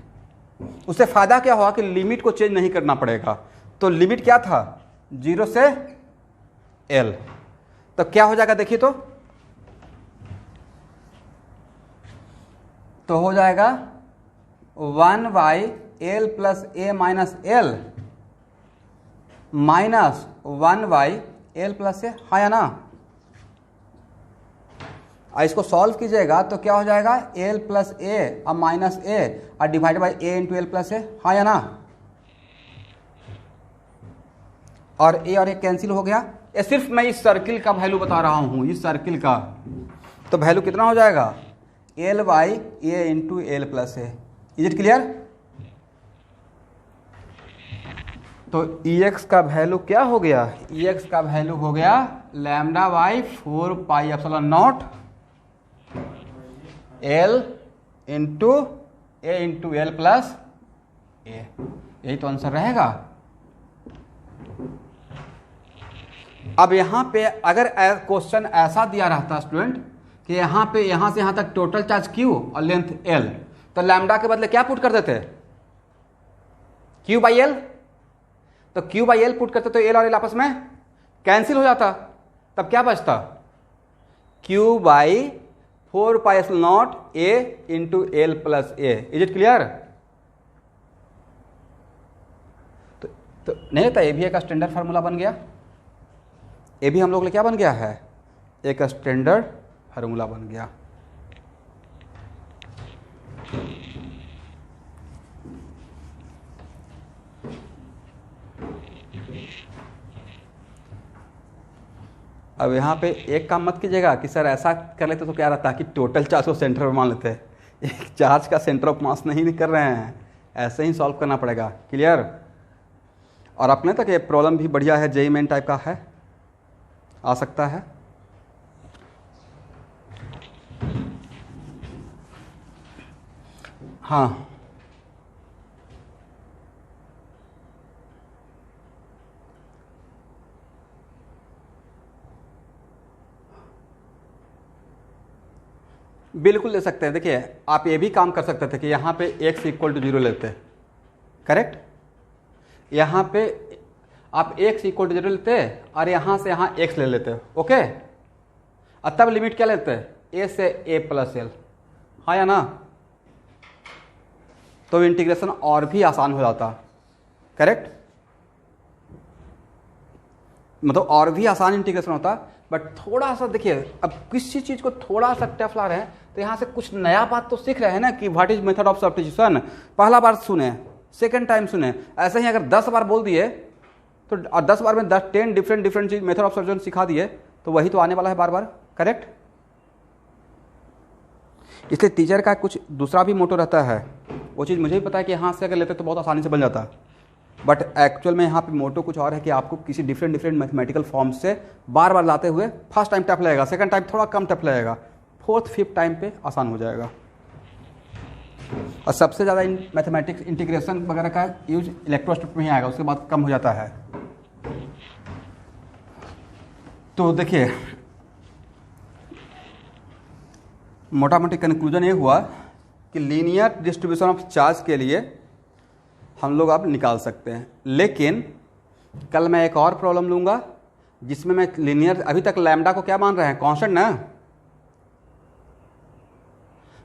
उससे फायदा क्या होगा कि लिमिट को चेंज नहीं करना पड़ेगा। तो लिमिट क्या था, 0 से l, तो क्या हो जाएगा देखिए, तो हो जाएगा 1/l + a - l minus 1/l + a, हाँ या ना। इसको सॉल्व कीजिएगा तो क्या हो जाएगा, l + a और माइनस a और divide by a × l + a, हाँ या ना। और a और a कैंसिल हो गया। ये सिर्फ मैं इस सर्किल का वैल्यू बता रहा हूँ, इस सर्किल का। तो वैल्यू कितना हो जाएगा, l/a × l + a। Is it clear. तो ex का वैल्यू क्या हो गया, ex का वैल्यू हो गया λ/4πε0 l × a × l + a। यही तो आंसर रहेगा। अब यहाँ पे अगर क्वेश्चन ऐसा दिया रहता स्टूडेंट कि यहाँ पे यहाँ से यहाँ तक टोटल चार्ज q और लेंथ l, तो लैम्डा के बदले क्या पुट कर देते, q/l। तो q/l पुट करते तो l और l आपस में कैंसिल हो जाता, तब क्या बचता, q/4πε0 a × l + a। Is it clear. तो नहीं था, ये भी एक स्टैंडर्ड फार्मूला बन गया, ये भी हम लोग के लिए क्या बन गया है, एक स्टैंडर्ड फार्मूला बन गया। अब यहाँ पे एक काम मत कीजिएगा कि सर ऐसा कर लेते तो क्या रहता कि टोटल चार्ज को सेंटर में मान लेते हैं। एक चार्ज का सेंटर ऑफ मास नहीं कर रहे हैं, ऐसे ही सॉल्व करना पड़ेगा। क्लियर। और अपने तक ये प्रॉब्लम भी बढ़िया है, जेईई मेन टाइप का है, आ सकता है। हाँ बिल्कुल ले सकते हैं। देखिए आप ये भी काम कर सकते थे कि यहाँ पे x = 0 लेते, करेक्ट। यहाँ पे आप x = 0 लेते और यहाँ से यहाँ x ले लेते, ओके। और तब लिमिट क्या लेते, a से a + l, हाँ या ना। तो इंटीग्रेशन और भी आसान हो जाता, करेक्ट। मतलब और भी आसान इंटीग्रेशन होता। बट थोड़ा सा देखिए, अब किसी चीज़ को थोड़ा सा टफ ला रहे हैं तो यहाँ से कुछ नया बात तो सीख रहे हैं ना कि what is method of substitution. पहला बार सुने, सेकंड टाइम सुने, ऐसे ही अगर 10 बार बोल दिए तो, और 10 बार में 10 डिफरेंट चीज मेथड ऑफ सब्स्टिट्यूशन सिखा दिए तो वही तो आने वाला है बार बार, करेक्ट। इसलिए टीचर का कुछ दूसरा भी मोटो रहता है, वो चीज़ मुझे भी पता है कि यहाँ से अगर लेते तो बहुत आसानी से बन जाता, बट एक्चुअल में यहाँ पे मोटो कुछ और है कि आपको किसी डिफरेंट मैथमेटिकल फॉर्म से बार बार लाते हुए फर्स्ट टाइम टफ लगेगा, सेकंड टाइम थोड़ा कम टफ लगेगा, फोर्थ फिफ्थ टाइम पे आसान हो जाएगा। और सबसे ज़्यादा मैथमेटिक्स इंटीग्रेशन वगैरह का यूज इलेक्ट्रोस्टैटिक में ही आएगा, उसके बाद कम हो जाता है। तो देखिए मोटा मोटी कंक्लूजन ये हुआ कि लीनियर डिस्ट्रीब्यूशन ऑफ चार्ज के लिए हम लोग अब निकाल सकते हैं, लेकिन कल मैं एक और प्रॉब्लम लूँगा जिसमें मैं लीनियर, अभी तक लैम्डा को क्या मान रहे हैं, कांस्टेंट ना,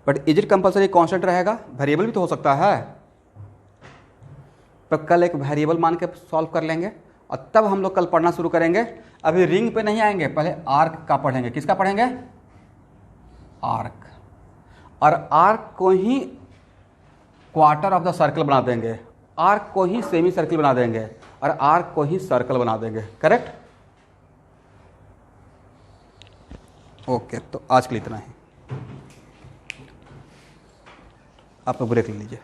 but is it compulsory constant रहेगा, वेरिएबल भी तो हो सकता है। पर कल एक वेरिएबल मान के सॉल्व कर लेंगे और तब हम लोग कल पढ़ना शुरू करेंगे। अभी रिंग पे नहीं आएंगे, पहले आर्क का पढ़ेंगे। किसका पढ़ेंगे, आर्क, और आर्क को ही क्वार्टर ऑफ द सर्कल बना देंगे, आर्क को ही सेमी सर्कल बना देंगे और आर्क को ही सर्कल बना देंगे। करेक्ट? ओके, तो आज के लिए इतना ही, आप ब्रेक ले लीजिए।